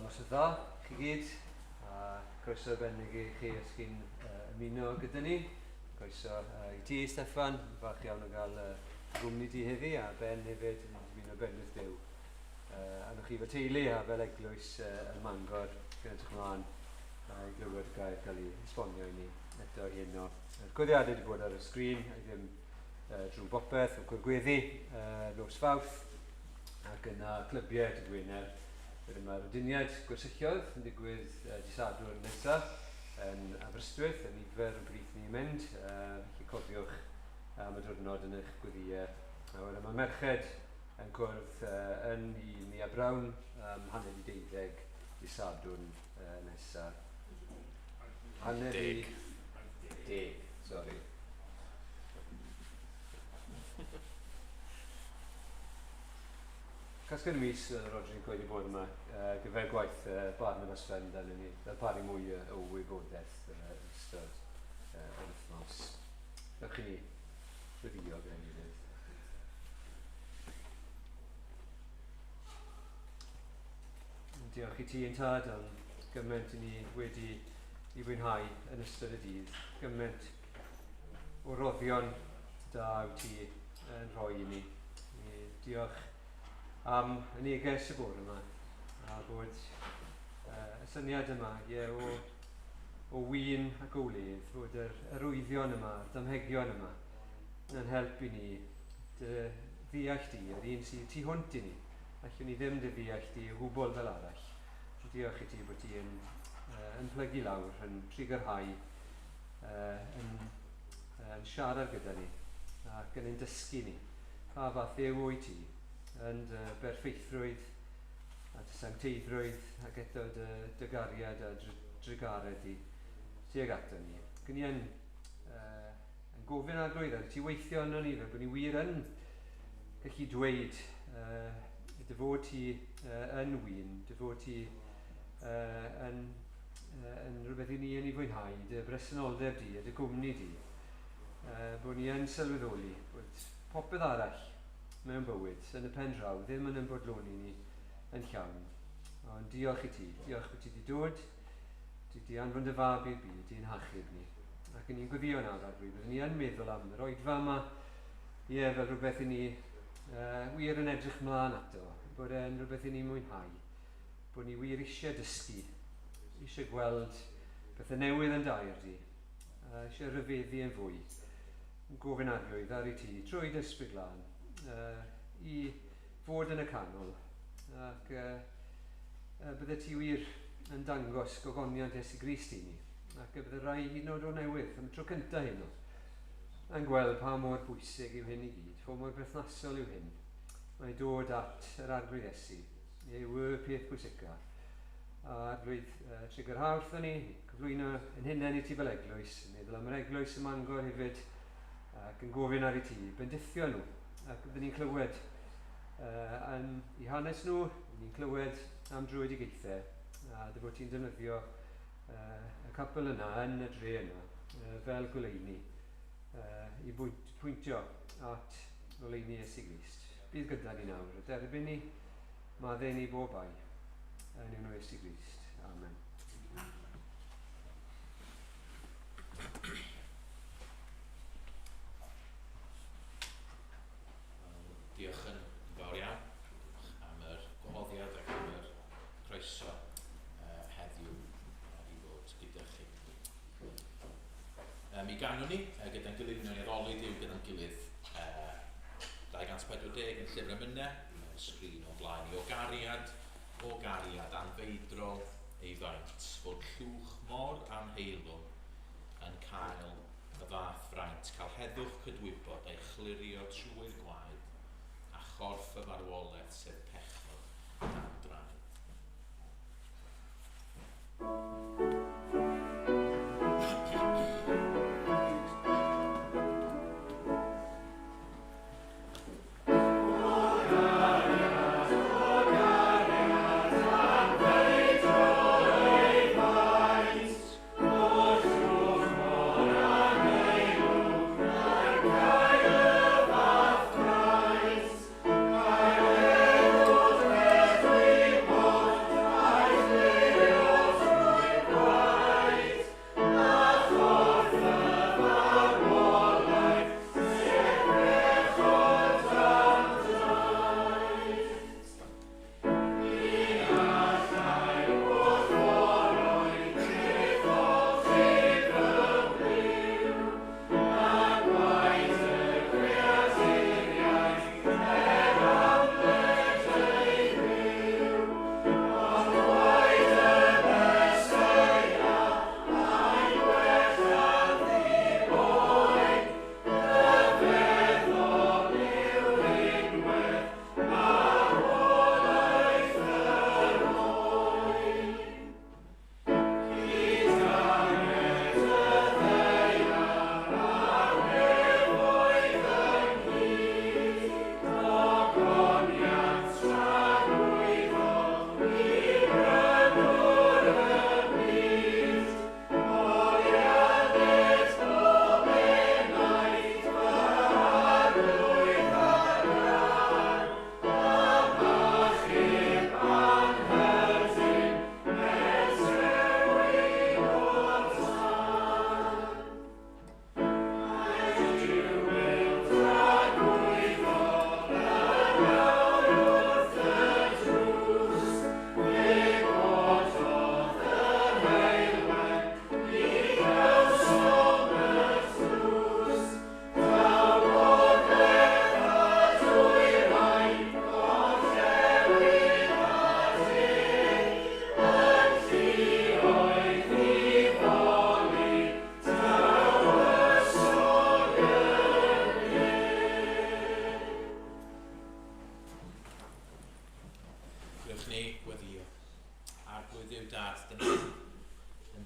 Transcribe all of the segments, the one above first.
Nos dda, chi gyd, a croeso bennig i chi os chi'n ymuno gyda ni. Croeso i ti, Steffan, falch iawn o gael gwmni ti heddi, a Ben hefyd yn ymuno bennydd Dyw. Anwch chi fy teulu a fel eglwys yn Mangor, gyda edrych ymlaen i glywed gael cael ei esbonio i ni eto hyn o. Yr gweddiadau wedi bod ar y sgrin, a ddim drwy bopeth o gwrgweddi nos Fawrth, ac yna clybiau dy Gwener. Wedyn mae'r aduniad gwersylliodd yn digwydd dydd Sadwrn nesaf yn Aberystwyth, yn nifer yn brith ni'n mynd, felly cofiwch am y diwrnod yn eich gweddiau. Wedyn mae merched yn cwrdd yn i Nia Brawn hanner i 12 dydd Sadwrn nesaf. Hanner i 10, sori. Casgen mis, Roger, yn gweud i bod yma gyfer gwaith barn y fasfen dan ni, fel pari mwy o wybodaeth yn ystod yr wythnos. Dewch chi ni ryddio gen i fydd. Diolch i ti yn tad am gymaint i ni wedi i fwynhau yn ystod y dydd. Gymaint o roddion da wyt ti yn rhoi i ni. Diolch am y neges y bore yma, a bod y syniad yma o win ac o wledd, bod yr arwyddion yma, yr damhegion yma, yn help i ni ddeall di, yr un sydd tu hwnt i ni. Allwn ni ddim ddeall di o gwbl fel arall. Diolch i ti bod ti yn plygu lawr, yn trigyrhau, yn siarad gyda ni, ac yn ein dysgu ni. Pa fath ew o'i ti, yn berffeithrwydd a dy sancteiddrwydd ac eto dy gariad a drigaredd i tuag ato ni. Gyn ni yn gofyn arglwydd ar ti weithio yno ni fel bod ni wir yn gallu dweud dy fod ti yn wyn, dy fod ti yn rhywbeth i ni yn ei fwynhau, dy bresenoldeb di a dy gwmni di. Bod ni yn sylweddoli bod popeth arall mewn bywyd yn y pen draw ddim yn bodloni ni yn llawn. Ond diolch i ti, diolch bod ti wedi dod, ti wedi anfon dy fab i'r byd, ti'n hachub ni. Ac yn ni'n gweddio nawr ar rwy'n, ni yn meddwl am yr oedfa yma, fel rhywbeth i ni wir yn edrych mlaen ato, bod e'n rhywbeth i ni mwynhau, bod ni wir eisiau dysgu, eisiau gweld bethau newydd yn dair di, eisiau rhyfeddu yn fwy, yn gofyn arglwydd ar i ti, trwy dysgu glân, i fod yn y canol, ac bydde ti wir yn dangos gogoniant Iesu Grist i ni, ac bydde rai hyd yn oed o newydd, am y tro cyntaf hyn o, yn gweld pa mor bwysig yw hyn i gyd, pa mor berthnasol yw hyn. Mae'n dod at yr arglwydd Iesu, yw y peth pwysica, a arglwydd trigger hawrth ni, cyflwyno yn hunain i ti fel eglwys, yn meddwl am yr eglwys ym Mangor hefyd, ac yn gofyn ar ei ti, bendithio nhw, ac byddwn ni'n clywed i hanes nhw, ni'n clywed am drwydigaethau, a dy bod ti'n defnyddio y capel yna yn y dre yna fel goleuni i pwyntio at goleuni Iesu Grist. Bydd gyda ni nawr, derbyn ni, maddau ni bob bai yn enw Iesu Grist. Amen. Diolch yn fawr iawn am yr gwahoddiad ac am yr croeso heddiw i fod gyda chi. Mi ganwn ni gyda'n gilydd, ni'n addoli Duw gyda'n gilydd 240 yn llyfr emynau, sgrin o blaen i o gariad anfeidrol ei faint, fod llwch mor anheilwng yn cael y fath fraint, cael heddwch cydwybod a'i chlirio trwy'r gwaed, a chorff y farwolaeth sef pechod dan draed.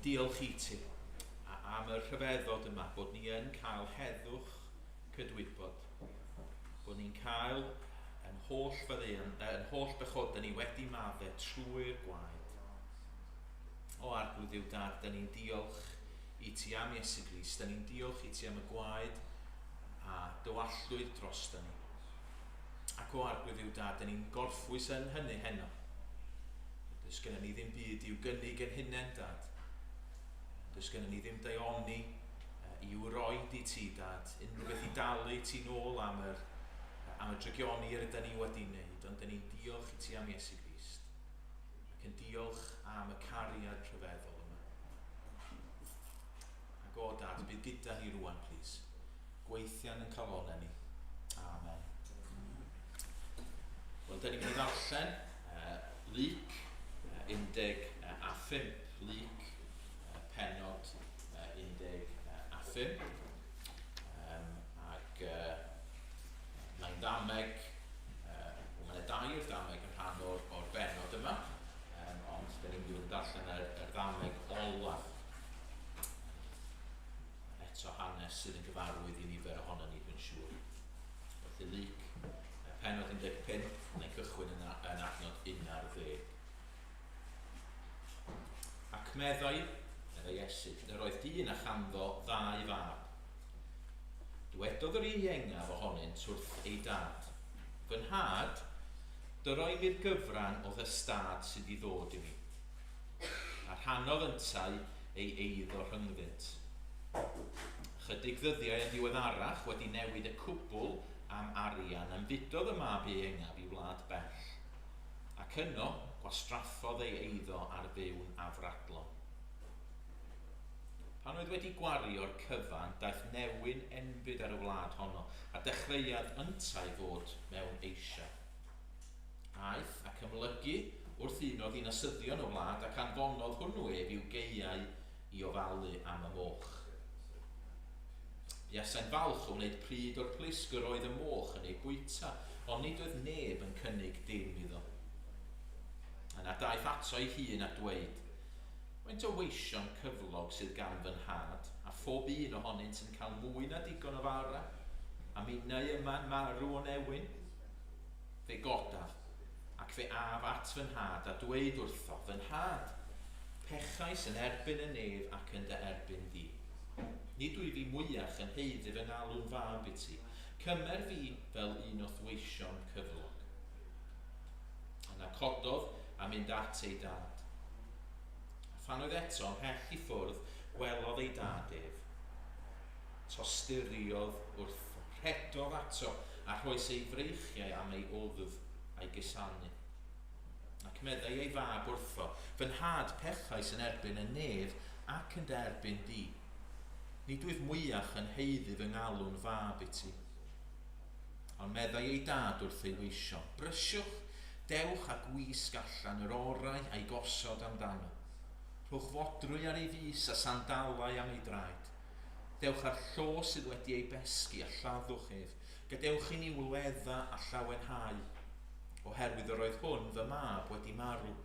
Diolch i ti am y rhyfeddod yma bod ni yn cael heddwch cydwybod, bod ni'n cael yn holl bechodau ni wedi maddau trwy'r gwaed. O Arglwydd Duw Dad, da ni'n diolch i ti am Iesu Grist, da ni'n diolch i ti am y gwaed a dywallwyd dros da ni. Ac o Arglwydd Duw Dad, da ni'n gorffwys yn hynny heno. Does gennym ni ddim byd i'w gynnig yn hunain, Dad. Does gennym ni ddim daioni i'w roed i ti, Dad, unrhyw beth i dalu ti nôl am y drygioni ydyn ni wedi wneud, ond da ni'n diolch i ti am Iesu Grist, ac yn diolch am y cariad rhyfeddol yma. Ac o, Dad, bydd gyda ni rwan, plis, gweithian yn calonau ni. Amen. Wel, da ni'n mynd i ddarllen Luc 15, Luc pennod 15, ac mae'n dameg, mae'n dair dameg yn rhan o'r bennod yma, ond da ni'n mynd i sydd yn gyfarwydd I nifer ohono ni dwi'n siŵr. Felly Luc, pennod 15, neu cychwyn yn adnod 11. Ac meddai, yr Iesu, yr oedd dyn a chanddo 2 fab. Dywedodd yr un iengaf ohonynt wrth ei dad. Fy nhad, dyroi mi'r gyfran o ddystad sydd I ddod I mi. A rhannodd yntau ei eiddo rhyngddynt. Chydig ddyddiau yn diweddarach wedi newid y cwbl am arian am fudodd y mab ei engaf I wlad bell. Ac yno gwastraffodd ei eiddo ar fyw'n afradlon. Pan oedd wedi gwario'r cyfan, daeth newyn enbyd ar y wlad honno, a dechreuad yntau fod mewn eisiau. Aeth ac ymlygu wrth un o ddinasyddion y wlad ac anfonodd hwnnw ef i'w geiau I ofalu am y moch. Buasai'n falch o wneud pryd o'r plisgyr oedd y moch yn ei bwyta, ond nid oedd neb yn cynnig dim iddo. Yna daeth ato ei hun a dweud, faint o weision cyflog sydd gan fy nhad, a phob un ohonynt yn cael mwy na digon o fara, a minnau yma'n marw o newyn. Fe godaf, ac fe af at fy nhad a dweud wrtho, fy nhad, pechais yn erbyn y nef ac yn dy erbyn di. Nid dwi fi mwyach yn heiddi fy ngalw'n fab I ti, cymer fi fel un o ddweision cyflog. Yna cododd a mynd at ei dad. Phan oedd eto ymhell I ffwrdd, welodd ei dad ef. Tosturiodd wrtho, rhedodd ato a rhoes ei freichiau am ei oddf a'i gysanu. Ac meddai ei fab wrtho, fy nhad pechais yn erbyn y nef ac yn derbyn di. Nid wyf mwyach yn heiddi fy ngalw'n fab I ti. Ond meddai ei dad wrth ei weisio, brysiwch, dewch a gwisg allan yr orau a'i gosod amdano. Rhowch fodrwy ar ei fus a sandalau am ei draed. Dewch ar llo sydd wedi ei besgu a lladdwch ef. Gadewch I ni wledda a llawenhau. Oherwydd yr oedd hwn fy mab wedi marw,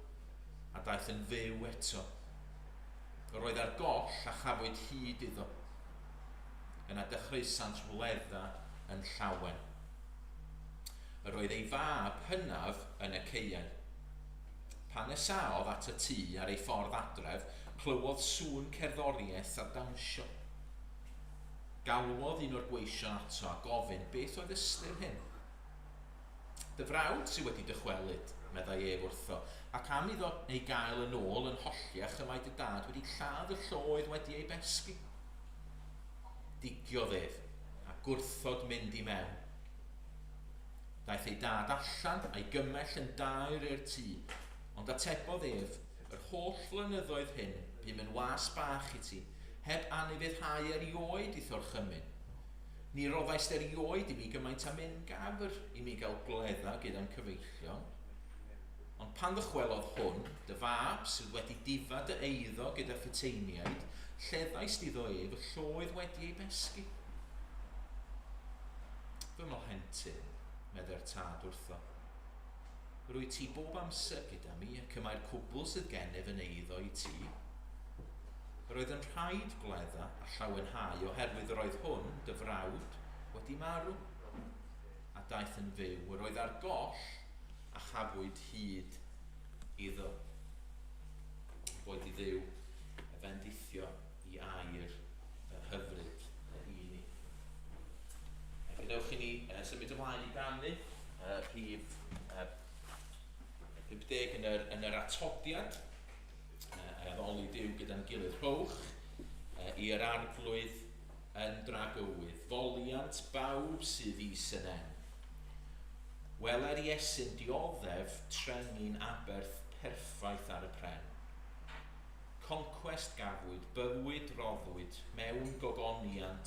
a daeth yn fyw eto. Yr oedd ar goll a chafwyd hyd iddo. Yna dechrysant wledda yn llawen. Yr oedd ei fab hynaf yn y ceiau. Pan esaodd at y tŷ ar ei ffordd adref, clywodd sŵn cerddoriaeth a dawnsio. Galwodd un o'r gweision ato a gofyn beth oedd ystyr hyn. Dy frawd sydd wedi dychwelyd, meddai ef wrtho, ac am iddo ei gael yn ôl yn holliach y mae dy dad wedi lladd y lloedd wedi ei besgu. Digiodd ef a gwrthod mynd I mewn. Daeth ei dad allan a'i gymell yn dair i'r tŷ, ond atebodd ef, yr holl flynyddoedd hyn, bym yn was bach I ti, heb anifuddhau erioed I thorchymyn. Ni roddais erioed I mi gymaint am un gafr I mi gael gledda gyda'n cyfeillion. Ond pan ddychwelodd hwn, dy fab sydd wedi difad dy eiddo gyda ffyteiniaid, lleddais iddo ef y lloedd wedi ei besgu. Fy mhlentyn, meddai'r tad wrtho. Rwy ti bob amser gyda mi ac y mae'r cwbl sydd gennyf yn eiddo I ti. Roedd yn rhaid gledda a llawenhau oherwydd yr oedd hwn, dy frawd, wedi marw. A daeth yn fyw, roedd ar goll a chafwyd hyd iddo. Boed I ddiw y bendithio I air y hyfryd y un. Gadewch I ni symud ymlaen I ganu rhif 50 yn yr atodiad a addoli Duw gyda'n gilydd. Rhowch i'r arglwydd yn dragywydd, foliant bawb sydd I synen. Weler Iesu'n dioddef trennin aberth perffaith ar y pren. Conquest gafwyd, bywyd roddwyd, mewn gogoniant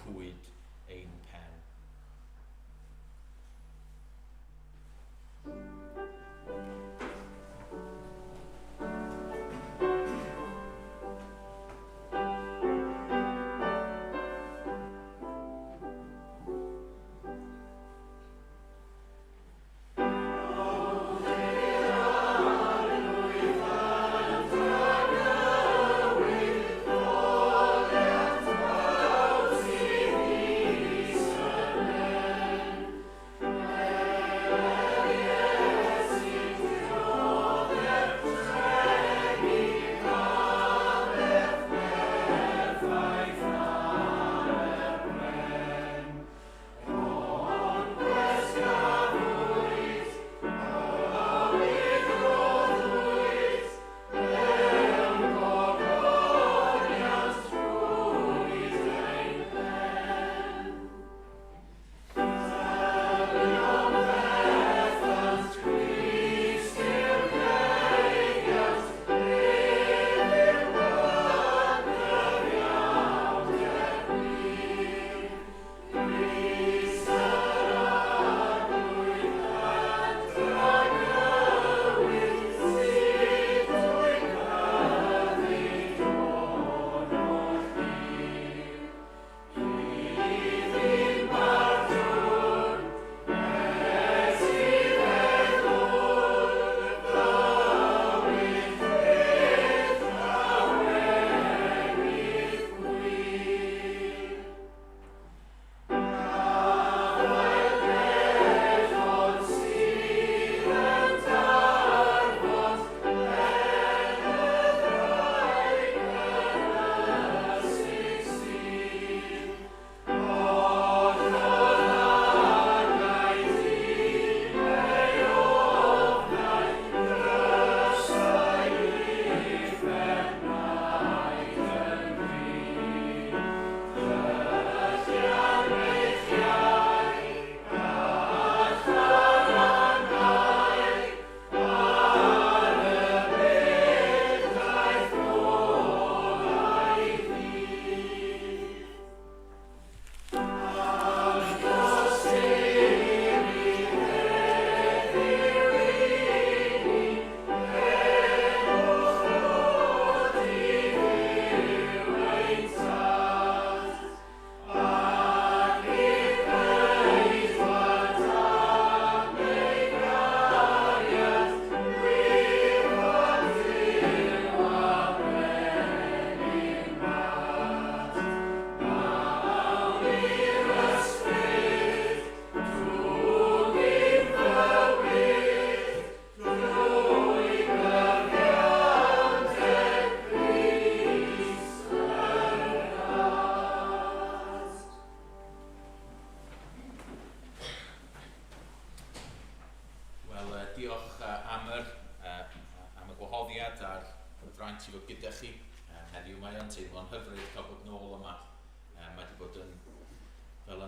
cwyd ein pen. See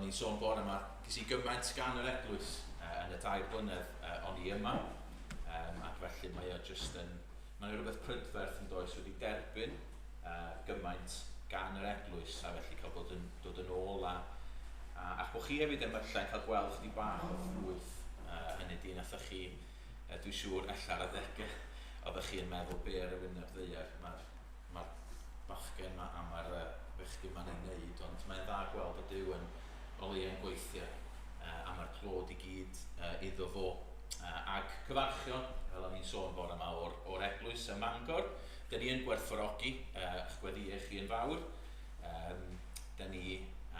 o'n i'n sôn bore yma, ges I gymaint gan yr eglwys yn y 2 blynedd o'n i yma. Ac felly mae o jyst yn... Mae'n rhywbeth prydferth yn does wedi derbyn gymaint gan yr eglwys a felly cael dod yn ôl ac bod chi hefyd yn felly cael gweld chdi bach o ffrwyth hynny di nathoch chi, dwi'n siŵr allar adegau oeddech chi yn meddwl be ar y wyneb ddaear mae'r bachgen ma a mae'r bechgyn ma'n ei wneud, ond mae'n dda gweld y Duw yn o leia'n gweithio a mae'r clod I gyd iddo fo. Ac cyfarchion, fel o'n i'n sôn bore yma o'r eglwys ym Mangor, da ni yn gwerthfawrogi eich gweddïau chi yn fawr.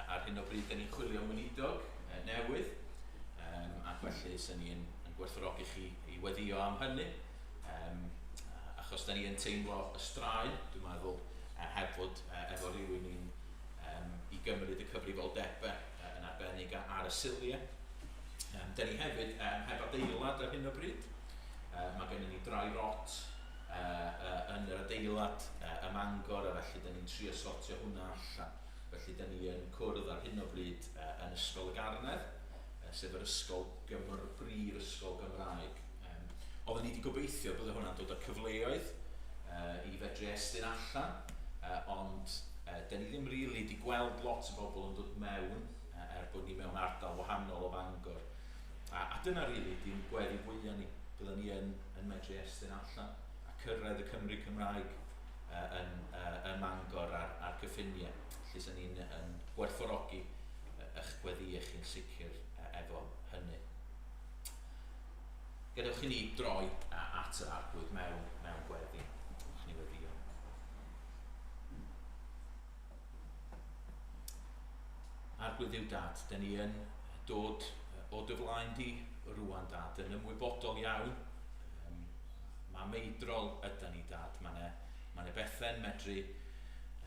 Ar hyn o bryd, da ni'n chwilio mynidog newydd, ac felly sy'n ni'n gwerthfawrogi chi I weddio am hynny. Achos da ni yn teimlo y straen, dwi'n meddwl, heb fod efo rhywun I gymryd y cyfrifoldebau yn arbennig ar y siliau. Da ni hefyd heb adeilad ar hyn o bryd. Mae gennym ni drai rot yn yr adeilad ym Mangor, a felly da ni'n trio sortio hwnna allan. Felly da ni yn cwrdd ar hyn o bryd yn Ysgol y Garnedd, sef yr ysgol brif ysgol Gymraeg. Oedden ni wedi gobeithio bod hwnna'n dod â cyfleoedd I fedru estyn allan, ond da ni ddim rili wedi gweld lot o bobl yn dod mewn bod ni mewn ardal wahanol o Fangor. A dyna rili di'n gweddi fwyaf ni, byddwn ni yn medru estyn allan a cyrraedd y Cymru Cymraeg yn Mangor a'r cyffiniau. Felly sy'n ni'n gwerthfawrogi eich gweddiau chi'n sicr efo hynny. Gadewch I ni droi at yr arglwydd mewn gweddi. Ni weddio. Arglwydd yw Dad, da ni yn dod o dy flaen di rwan Dad, yn ymwybodol iawn. Mae meidrol yda ni Dad, mae bethau'n medru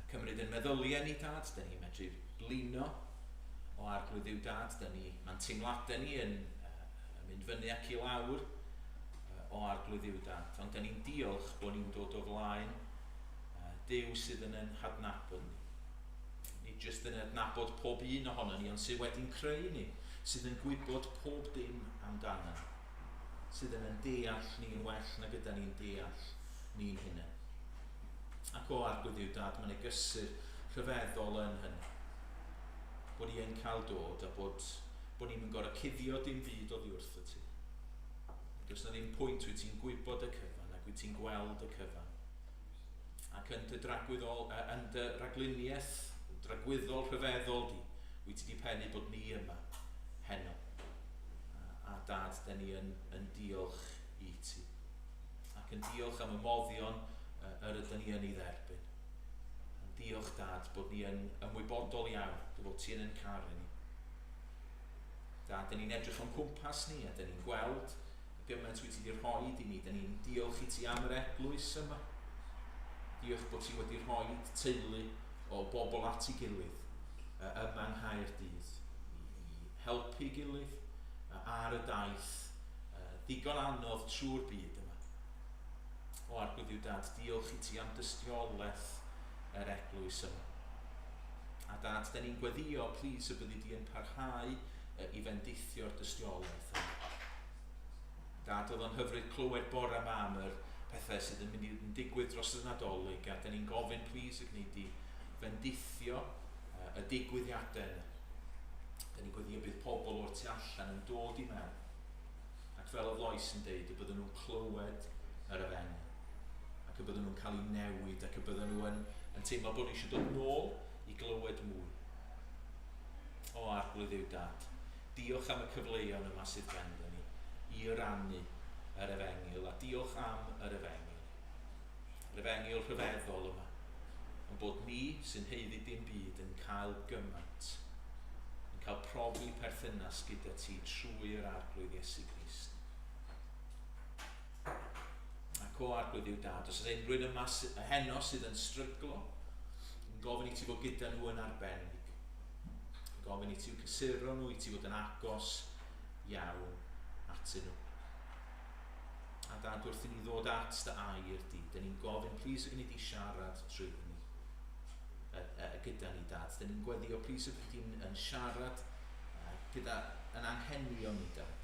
cymryd yn meddyliau ni Dad, da ni medru blino o arglwydd yw Dad, mae'n teimladau ni yn mynd fyny ac I lawr o arglwydd yw Dad, ond da ni'n diolch bod ni'n dod o flaen Duw sydd yn hadnabod ni. Ni jyst yn adnabod pob un ohono ni, ond sydd wedi'n creu ni, sydd yn gwybod pob dim amdano, sydd yn deall ni'n well na gyda ni'n deall ni'n hunain. Ac o arglwydd yw Dad, mae'n gysur rhyfeddol yn hynny. Bod ni yn cael dod a bod ni'n gorau cuddio dim byd oddi wrtho ti. Does na ddim pwynt wyt ti'n gwybod y cyfan ac wyt ti'n gweld y cyfan. Ac yn dy ragluniaeth, dragwyddol rhyfeddol di, wyt ti di pennu bod ni yma heno. A Dad, da ni yn diolch I ti. Ac yn diolch am y moddion yr ydyn ni yn ei dderbyn. Diolch Dad bod ni yn ymwybodol iawn bod ti yn caru ni. Dad, da ni'n edrych o'n cwmpas ni a da ni'n gweld y gymaint wyt ti wedi rhoi I ni. Da ni'n diolch I ti am yr eglwys yma. Diolch bod ti wedi rhoi teulu o bobl at ei gilydd yma yng Nghaerdydd I helpu gilydd ar y daith ddigon anodd trwy'r byd yma. O arglwydd yw Dad, diolch I ti am dystiolaeth yr eglwys yma. A Dad, da ni'n gweddio, plis y byddi di yn parhau I fendithio'r dystiolaeth yma. Dad, oedd o'n hyfryd clywed bore yma am yr pethau sydd yn mynd I digwydd dros y Nadolig, a da ni'n gofyn plis y gwneud I fendithio y digwyddiadau yna. Da ni'n gweddio bydd pobl o'r tu allan yn dod I mewn. Ac fel oedd Lois yn deud, y bydden nhw'n clywed yr efengyl. Ac y bydden nhw'n cael ei newid, ac y bydden nhw yn teimlo bod ni eisiau dod nôl I glywed mwy. O arglwydd yw Dad, diolch am y cyfleoedd yma sydd ganddo ni I rannu yr efengyl, a diolch am yr efengyl. Yr efengyl rhyfeddol yma, ond bod ni sy'n heiddi dim byd yn cael gymaint, yn cael profi perthynas gyda ti trwy'r arglwydd Iesu Grist. Ac o arglwydd yw Dad, os ydy unrhyw yma heno sydd yn stryglo, yn gofyn I ti fod gyda nhw yn arbennig. Yn gofyn I ti i'w cysuro nhw, I ti fod yn agos iawn atyn nhw. A Dad, wrth I ni ddod at dy air di, da ni'n gofyn, plis y gwneud I siarad trwy ni. Gyda ni Dad, da ni'n gweddio, plis y gwneud yn siarad gyda yn anghenion ni, Dad.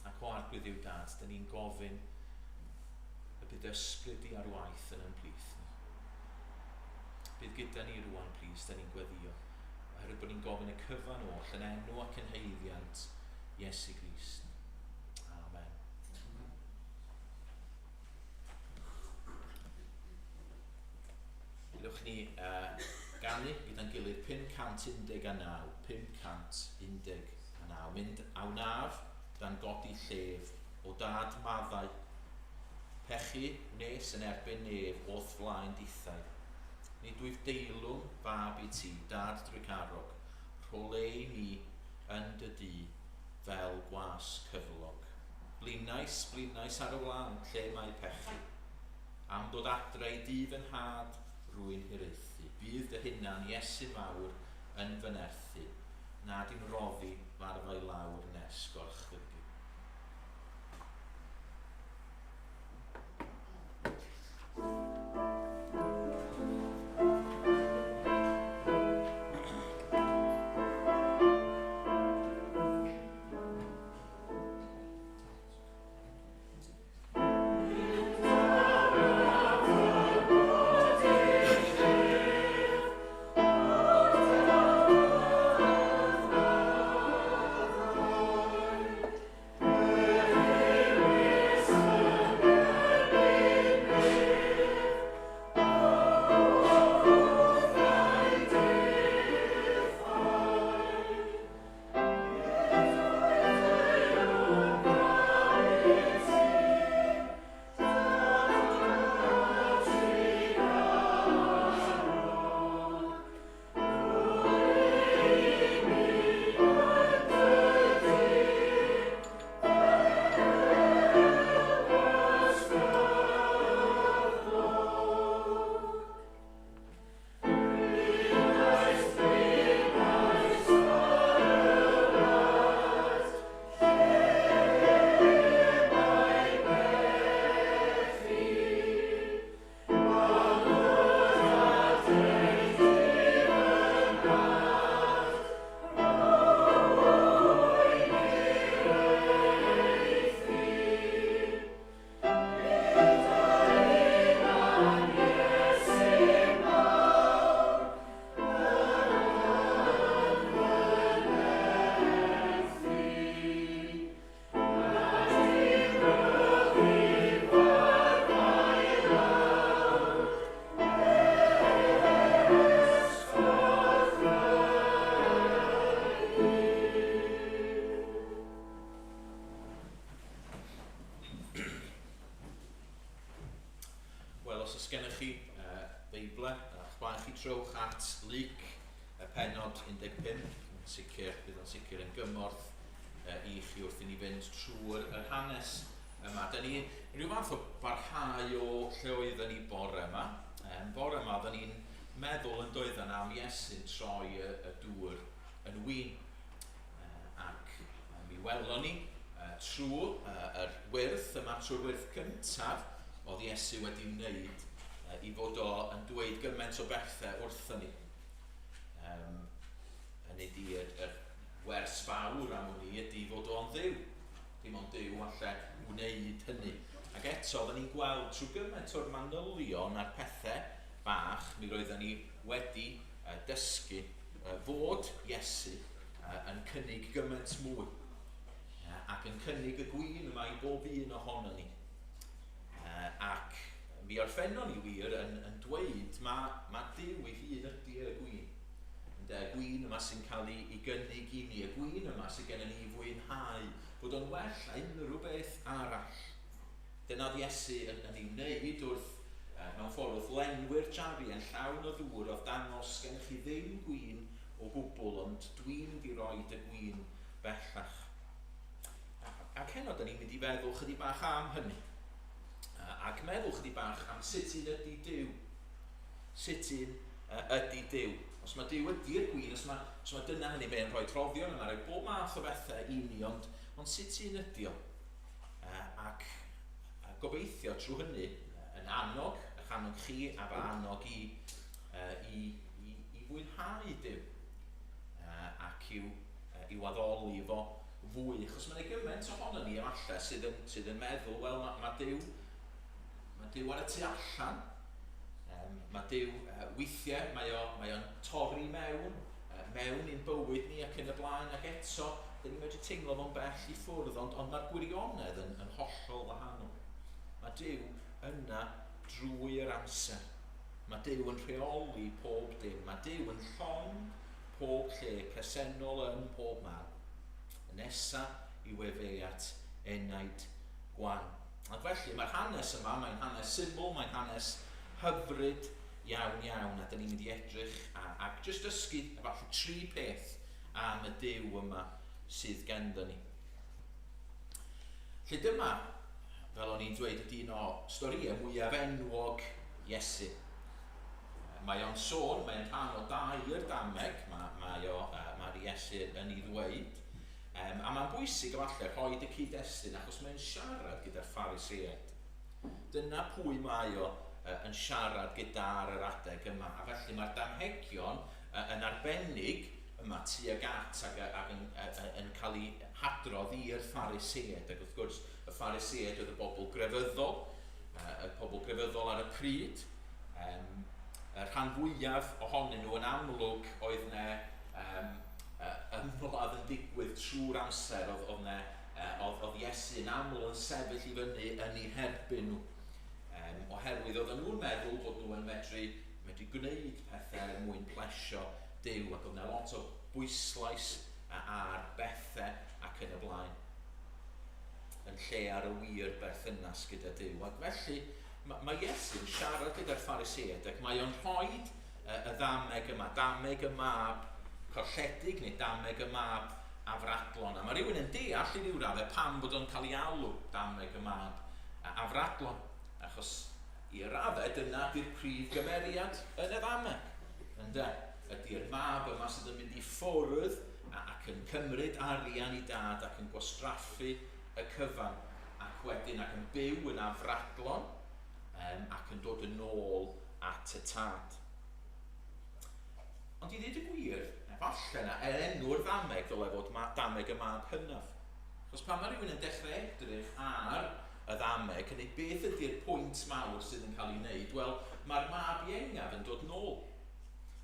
Ac o arglwydd i'w Dad, da ni'n gofyn y bydd ysbryd i ar waith yn yn plith ni. Bydd gyda ni rwan, plis, da ni'n gweddio. Oherwydd bod ni'n gofyn y cyfan oll yn enw ac yn heiddiant Iesu Grist. Amen. Gydwch ni ganu gyda'n gilydd 519, 519. Mynd awnaf dan godi llef o dad maddau, pechu nes yn erbyn nef wrth flaen dithau. Nid wyf deilwng fab i ti, dad drwycarog, rholeu ni yn dy dŷ fel gwas cyflog. Blinnais ar y wlân lle mae pechu, am dod adre i dydd yn had rwy'n hireithu. Bydd dy hunan Iesu mawr yn fy nerthu, nad i'n roddi farfau lawr nes gorchfygu. Trowch at Luc, penod 15, bydd o'n sicr yn gymorth i chi wrth i ni fynd trwy'r hanes yma. Da ni rhyw fath o barhau o lle oedden ni bore yma. Bore yma, da ni'n meddwl yn doedden am Iesu'n troi y dŵr yn win. Ac mi welon ni trwy'r wyrth yma, trwy'r wyrth cyntaf, oedd Iesu wedi wneud i fod o yn dweud gymaint o bethau wrthyn ni. Hynny di y wers fawr am hwnni ydy fod o'n dduw. Dim ond Duw allai wneud hynny. Ac eto, oedden ni'n gweld trwy gymaint o'r manylion a'r pethau bach, mi roedden ni wedi dysgu fod Iesu yn cynnig gymaint mwy. Ac yn cynnig y gwyn yma i bob un ohono ni. Ac mi orffennon ni wir yn dweud mae Duw ei hun ydy y gwyn. Y gwyn yma sy'n cael ei gynnig i ni, y gwyn yma sy'n gen ni fwynhau, bod o'n well a unrhyw beth arall. Dyna oedd Iesu yn ei wneud wrth, mewn ffordd wrth lenwi'r Jari yn llawn o ddŵr, oedd dangos gen chi ddim gwyn o gwbl, ond dwi'n mynd i roed y gwyn bellach. Ac heno, da ni'n mynd i feddwl chydig bach am hynny. Ac meddwl chydig bach am sut un ydy Duw. Sut un ydy Duw. Os mae Duw ydy'r gwyn, os mae dyna hynny fe'n rhoi profion yma, rhoi bob math o bethau i ni, ond sut un ydy o? Ac gobeithio trwy hynny, yn annog, eich annog chi a fy annog i fwynhau Duw. Ac i'w fo fwy, achos mae'n ei gymaint ohono ni efallai sydd yn meddwl, wel, mae Duw ar y tu allan. Mae Duw weithiau, mae o'n torri mewn i'n bywyd ni ac yn y blaen, ac eto, dyn ni'n medru teimlo fo'n bell i ffwrdd, ond mae'r gwirionedd yn hollol wahanol. Mae Duw yna drwy'r amser. Mae Duw yn rheoli pob dim. Mae Duw yn llond pob lle, presennol yn pob man. Nesa i wefeat enaid gwan. Ac felly mae'r hanes yma, mae'n hanes syml, mae'n hanes hyfryd iawn, a dyn ni'n mynd i edrych ac jyst dysgu efallai 3 peth am y Duw yma sydd ganddo ni. Lle dyma, fel o'n i'n dweud, ydy un o storïau mwyaf enwog Iesu. Mae o'n sôn, mae'n rhan o 2 dameg, mae'r Iesu yn ei ddweud. A mae'n bwysig efallai rhoi y cyd-destun achos mae'n siarad gyda'r Pharisëaid. Dyna pwy mae o yn siarad gyda'r yr adeg yma. A felly mae'r damhegion yn arbennig yma tuag at ac yn cael ei hadrodd i'r Pharisëaid. Ac wrth gwrs, y Pharisëaid oedd y bobl grefyddol, ar y pryd. Y rhan fwyaf ohonyn nhw yn amlwg oedd yna ymladd yn digwydd trwy'r amser oedd Iesu yn aml yn sefyll i fyny yn ei herbyn nhw. Oherwydd oedden nhw'n meddwl bod nhw yn medru gwneud pethau mwyn plesio Duw ac oedd yna lot o bwyslais ar bethau ac yn y blaen. Yn lle ar y wir berthynas gyda Duw. Ac felly mae Iesu'n siarad gyda'r Pharisëaid ac mae o'n rhoi y dameg y mab corlledig neu dameg y mab afradlon. A mae rhywun yn deall i ryw raddau pam bod o'n cael ei alw dameg y mab afradlon. Achos i raddau dyna di'r prif gymeriad yn y dameg. Ydy'r mab yma sydd yn mynd i ffwrdd ac yn cymryd arian i dad ac yn gwastraffu y cyfan ac wedyn ac yn byw yn afradlon ac yn dod yn ôl at y tad. Ond i ddweud y gwir, efallai yna, enw'r dameg ddyle fod dameg y mab hynaf. Achos pan mae rhywun yn dechrau edrych ar y dameg, hynny beth ydy'r pwynt mawr sydd yn cael ei wneud? Wel, mae'r mab iengaf yn dod nôl.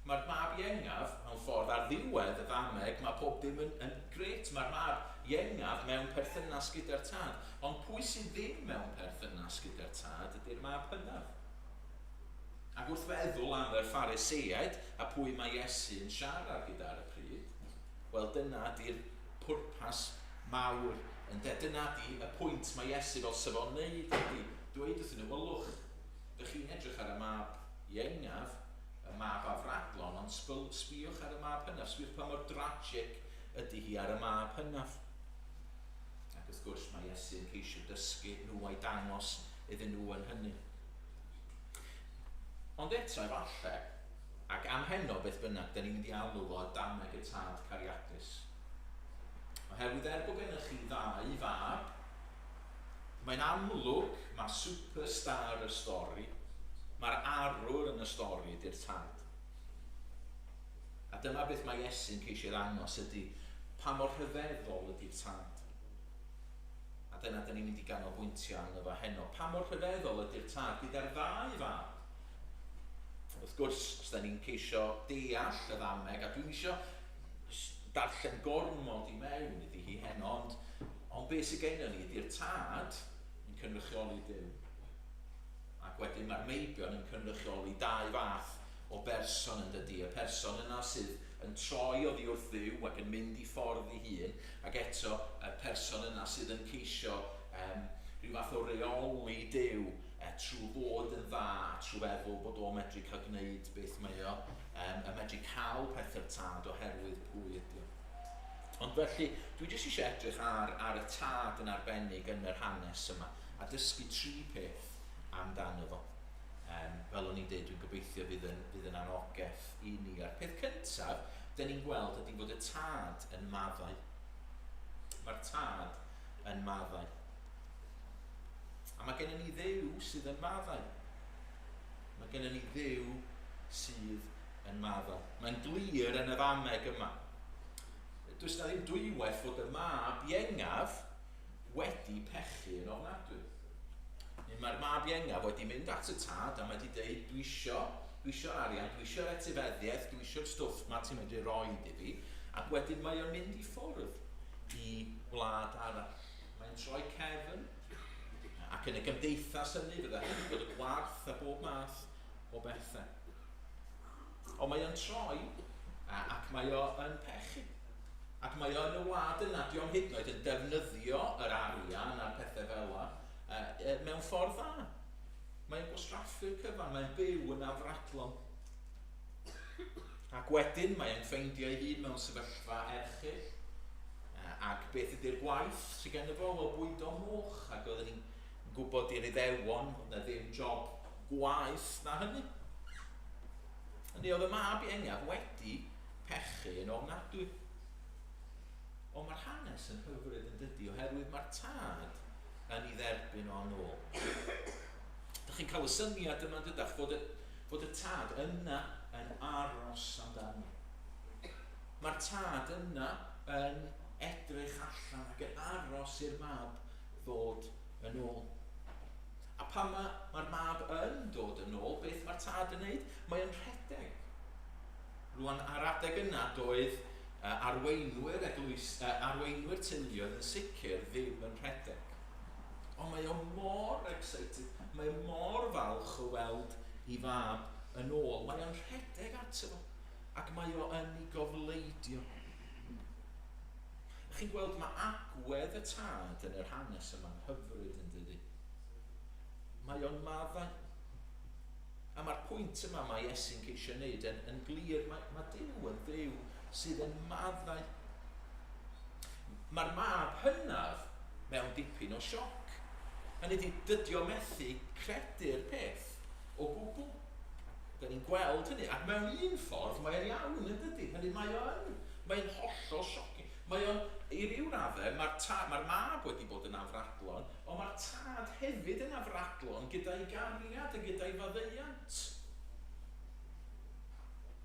Mae'r mab iengaf, mewn ffordd ar ddiwedd y dameg, mae pob dim yn gret. Mae'r mab iengaf mewn perthynas gyda'r tad. Ond pwy sydd ddim mewn perthynas gyda'r tad ydy'r mab hynaf. Ac wrth feddwl am yr Pharisëaid a pwy mae Iesu yn siarad gyda'r y pryd, wel dyna di'r pwrpas mawr. Dyna di y pwynt mae Iesu fel sefon wneud ydy dweud wrthyn nhw, wel lwch, ydych chi'n edrych ar y mab iengaf, y mab afradlon, ond sbiwch ar y mab hynaf, sbiwch pa mor tragic ydy hi ar y mab hynaf. Ac wrth gwrs mae Iesu yn ceisio dysgu nhw a'i dangos iddyn nhw yn hynny. Ond eto efallai, ac am heno beth bynnag, da ni'n mynd i alw fo dameg y tad cariadus. Oherwydd bod gennych chi 2 fab, mae'n amlwg, mae superstar y stori, mae'r arwr yn y stori ydy'r tad. A dyma beth mae Iesu'n ceisio ddangos ydy pa mor rhyfeddol ydy'r tad. A dyna da ni'n mynd i ganolbwyntio arno fo heno. Pa mor rhyfeddol ydy'r tad gyda'r 2 fab. Wrth gwrs, os da ni'n ceisio deall y ddameg, a dwi'n eisiau darllen gormod i mewn iddi hi heno, ond beth sydd gennym ni ydy'r tad yn cynrychioli Duw. Ac wedyn mae'r meibion yn cynrychioli 2 fath o berson yn dydy. Y person yna sydd yn troi oddi wrth Dduw ac yn mynd i ffordd ei hun, ac eto y person yna sydd yn ceisio rhyw fath o reoli Duw trwy fod yn dda, trwy feddwl bod o'n medru cael gwneud beth mae o, a medru cael pethau'r tad oherwydd pwy ydy o. Ond felly, dwi jyst eisiau edrych ar y tad yn arbennig yn yr hanes yma, a dysgu 3 peth amdano fo. Fel o'n i'n dweud, dwi'n gobeithio fydd yn anogaeth i ni. A'r peth cyntaf, da ni'n gweld ydy bod y tad yn maddau. Mae'r tad yn maddau. A mae gennym ni Dduw sydd yn maddau. Mae gennym ni Dduw sydd yn maddau. Mae'n glir yn y ddameg yma. does na ddim dwywaith fod y mab iengaf wedi pechu yn ofnadwy. Mae'r mab iengaf wedi mynd at y tad a mae wedi dweud, dwi isio arian, dwi isio'r etifeddiaeth, dwi isio'r stwff ma ti'n mynd i roed i fi, ac wedyn mae o'n mynd i ffwrdd i wlad arall. Mae'n troi cefn, ac yn y gymdeithas hynny fydda hynny bod y gwarth a bob math o bethau. Ond mae o'n troi, ac mae o'n pechu. Ac mae o'n y wlad yna, di o'n hyd yn oed yn defnyddio yr arian a'r pethau fel yna mewn ffordd dda. Mae'n gwastraffu'r cyfan, mae'n byw yn afradlon. Ac wedyn mae'n ffeindio ei hun mewn sefyllfa erchyll. Ac beth ydy'r gwaith sydd gen fo o bwydo mwch, ac oedden ni'n gwybod i'r Iddewon, oedd na ddim job gwaith na hynny. Hynny oedd y mab iengaf wedi pechu yn ofnadwy. Ond mae'r hanes yn hyfryd yn dydi, oherwydd mae'r tad yn ei dderbyn o'n ôl. Dych chi'n cael y syniad yma dydach fod y tad yna yn aros amdano. Mae'r tad yna yn edrych allan ac yn aros i'r mab ddod yn ôl. A pan mae'r mab yn dod yn ôl, beth mae'r tad yn neud? Mae'n rhedeg. Rwan ar adeg yna doedd arweinwyr teuluoedd yn sicr ddim yn rhedeg. Ond mae o mor excited, mae o mor falch o weld ei fab yn ôl. Mae o'n rhedeg ato fo, ac mae o yn ei gofleidio. Chi'n gweld mae agwedd y tad yn yr hanes yma'n hyfryd yn dydi. Mae o'n maddau. A mae'r pwynt yma mae Iesu'n ceisio wneud yn glir, mae Duw yn dduw sydd yn maddau. Mae'r mab hynaf mewn dipyn o sioc. Hynny ydi, dydi o methu credu'r peth o gwbl. Da ni'n gweld hynny, ac mewn un ffordd mae'n iawn yn dydi. Hynny mae'n hollol sioci. Mae o'n, i ryw raddau, mae'r mab wedi bod yn afradlon, ond mae'r tad hefyd yn afradlon gyda'i gariad a gyda'i faddeuant.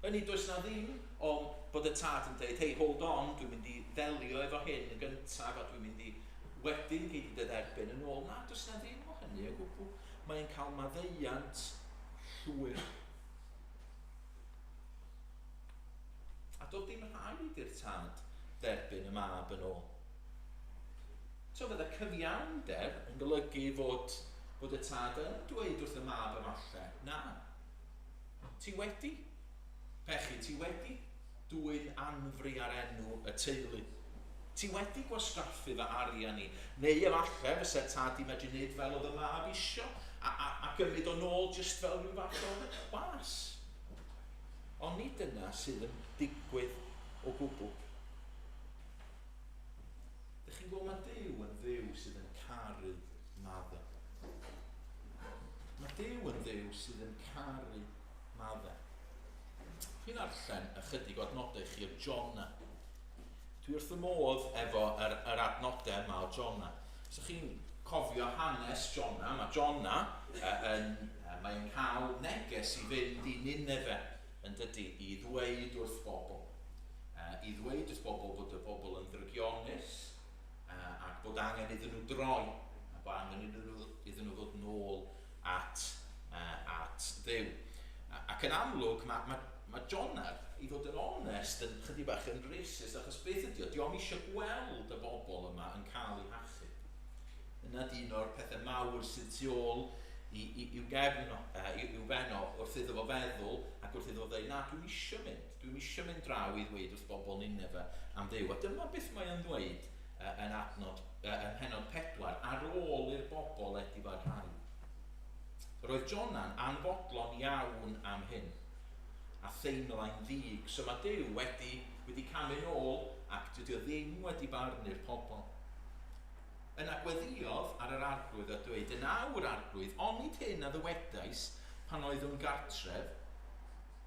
Hynny does na ddim ond bod y tad yn dweud, hei, hold on, dwi'n mynd i ddelio efo hyn yn gyntaf a dwi'n mynd i wedyn gyd i derbyn yn ôl. Na, does na ddim o hynny o gwbl. Mae'n cael maddeuant llwyr. A doedd dim rhaid i'r tad derbyn y mab yn ôl. So fydda cyfiawnder yn golygu fod y tad yn dweud wrth y mab ymalle, na, ti wedi pechu, ti wedi dwyn anfri ar enw y teulu. Ti wedi gwastraffu fy arian ni, neu efallai fysa tad i medru wneud fel oedd y mab isio, a gymryd o'n ôl jyst fel rhyw fath o was. Ond nid yna sydd yn digwydd o gwbl. Dych chi'n gwybod mae Duw yn dduw sydd yn caru maddau. Mae Duw yn dduw sydd yn caru maddau. Chi'n arllen ychydig o adnodau chi o Jona. Dwi wrth y modd efo yr adnodau yma o Jona. So chi'n cofio hanes Jona, mae Jona mae'n cael neges i fynd i Nineve yn dydi, i ddweud wrth bobl. I ddweud wrth bobl bod y bobl yn ddrygionus ac bod angen iddyn nhw droi, a bod angen iddyn nhw ddod nôl at Dduw. Ac yn amlwg, mae Jona, i fod yn onest, yn chydig bach yn racist, achos beth ydy o, di o'm eisiau gweld y bobl yma yn cael eu hachub. Yna di un o'r pethau mawr sydd tu ôl i'w benno wrth iddo fo feddwl ac wrth iddo fo dweud, na, dwi'n eisiau mynd draw i ddweud wrth bobl Nineve am Dduw. A dyma beth mae'n dweud yn Pennod 4 ar ôl i'r bobl edifarhau. Roedd Jona'n anfodlon iawn am hyn, a theimlai'n ddig. So mae Duw wedi camu ôl ac dydy o ddim wedi barnu'r pobl. Yn agweddiodd ar yr arglwydd a dweud, yn awr arglwydd, onid hyn a ddywedais pan oedd yn gartref,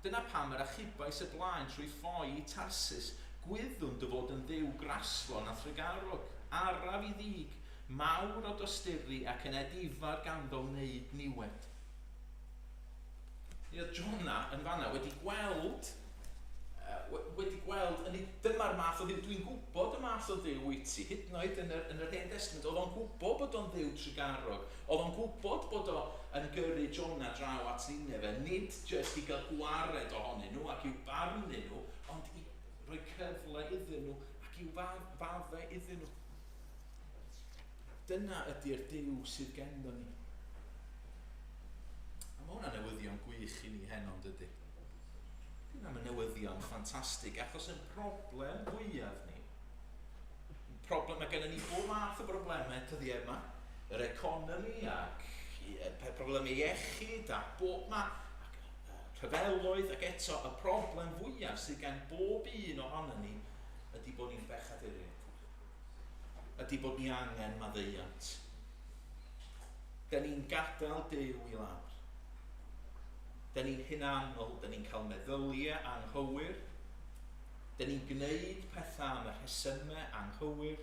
dyna pam yr achubais y blaen trwy ffoi i Tarsus, gwyddwn dy fod yn dduw graslon a thrygarog, araf i ddig, mawr o dosturi ac yn edifar ganddo wneud niwed. Oedd Jona yn fanna wedi gweld, dyma'r math o ddiw, dwi'n gwybod y math o ddiw wyt ti, hyd yn oed yn yr Hen Testament, oedd o'n gwybod bod o'n ddiw trigarog, oedd o'n gwybod bod o'n gyrru Jona draw at Ninefe, nid jyst i gael gwared ohonyn nhw ac i'w barnu nhw, ond i roi cyfle iddyn nhw ac i'w fadde iddyn nhw. Dyna ydy'r Duw sydd ganddo ni. A mae hwnna'n newyddion gwych i ni heno, dydy. Dyna'n newyddion ffantastig, achos yn broblem fwyaf ni. Mae gennym ni bob math o broblemau tyddi yma. Yr economi ac problemau iechyd a bob math. Rhyfeloedd ac eto y broblem fwyaf sydd gan bob un ohono ni ydy bod ni'n bechaduriaid. Ydy bod ni angen maddeuant. Da ni'n gadael Duw i lawr. Da ni'n hunanol, da ni'n cael meddyliau anghywir. Da ni'n gwneud pethau am y rhesymau anghywir.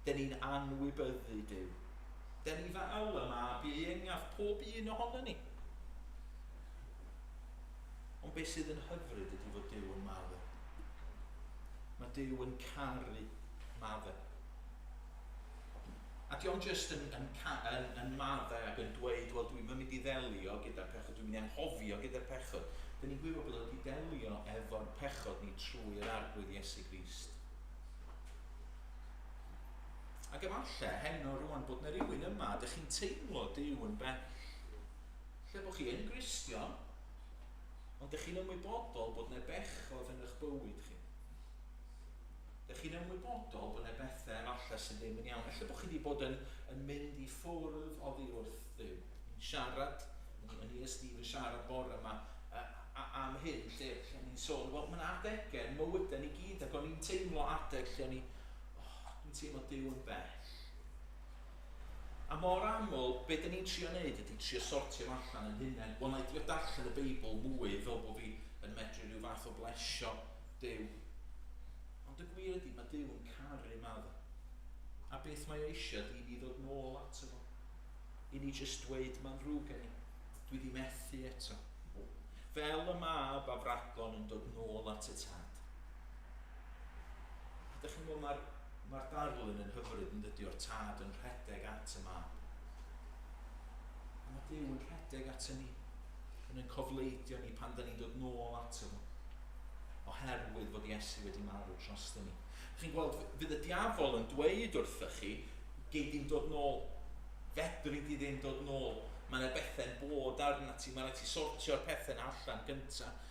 Da ni'n anwybyddu Duw. Da ni fel y mab ieuengaf pob un ohono ni. Ond beth sydd yn hyfryd ydy fod Duw yn madde. Mae Duw yn caru madde. A di o'n jyst yn maddau ac yn dweud, wel dwi'n mynd i ddelio gyda'r pechod, dwi'n mynd i anghofio gyda'r pechod. Da ni'n gwybod bod o'n wedi delio efo'r pechod ni trwy'r arglwydd Iesu Grist. Ac efallai, heno rwan bod yna rhywun yma, ydych chi'n teimlo Duw yn bell. Lle bod chi yn Gristion, ond ydych chi'n ymwybodol bod yna bechod yn eich bywyd chi. Ydych chi'n ymwybodol bod yna bethau efallai sydd ddim yn iawn. Felly bod chi wedi bod yn mynd i ffwrdd oddi wrth Duw. Yn siarad, yn i ysdi yn siarad bore yma am hyn, lle ni'n sôn, wel mae'n adegau, yn mywydau ni gyd, ac o'n i'n teimlo adeg lle dwi'n teimlo Duw yn bell. A mor aml, be dyn ni'n trio wneud ydy trio sortio allan yn hynny. Wel, na i drio darllen y Beibl mwy fel bod fi yn medru rhyw fath o blesio Duw. Ond y gwir ydy, mae Duw yn caru madda. A beth mae o eisiau i ni ddod nôl ato fo. I ni jyst dweud mae'n ddrwg gen i. Dwi di methu eto. Fel y mab a fragon yn dod nôl at y tad. A dych chi'n gwybod, mae'r darlun yn hyfryd yn dydy o'r tad yn rhedeg at y mab. A mae Duw yn rhedeg at ni. Yn cofleidio ni pan da ni'n dod nôl ato fo. Oherwydd fod Iesu wedi marw drosto ni. Chi'n gweld, fydd y diafol yn dweud wrthych chi, gei di'n dod nôl, fedri di ddim dod nôl, mae yna bethau'n bod arna ti, mae yna ti sortio'r pethau'n allan gyntaf.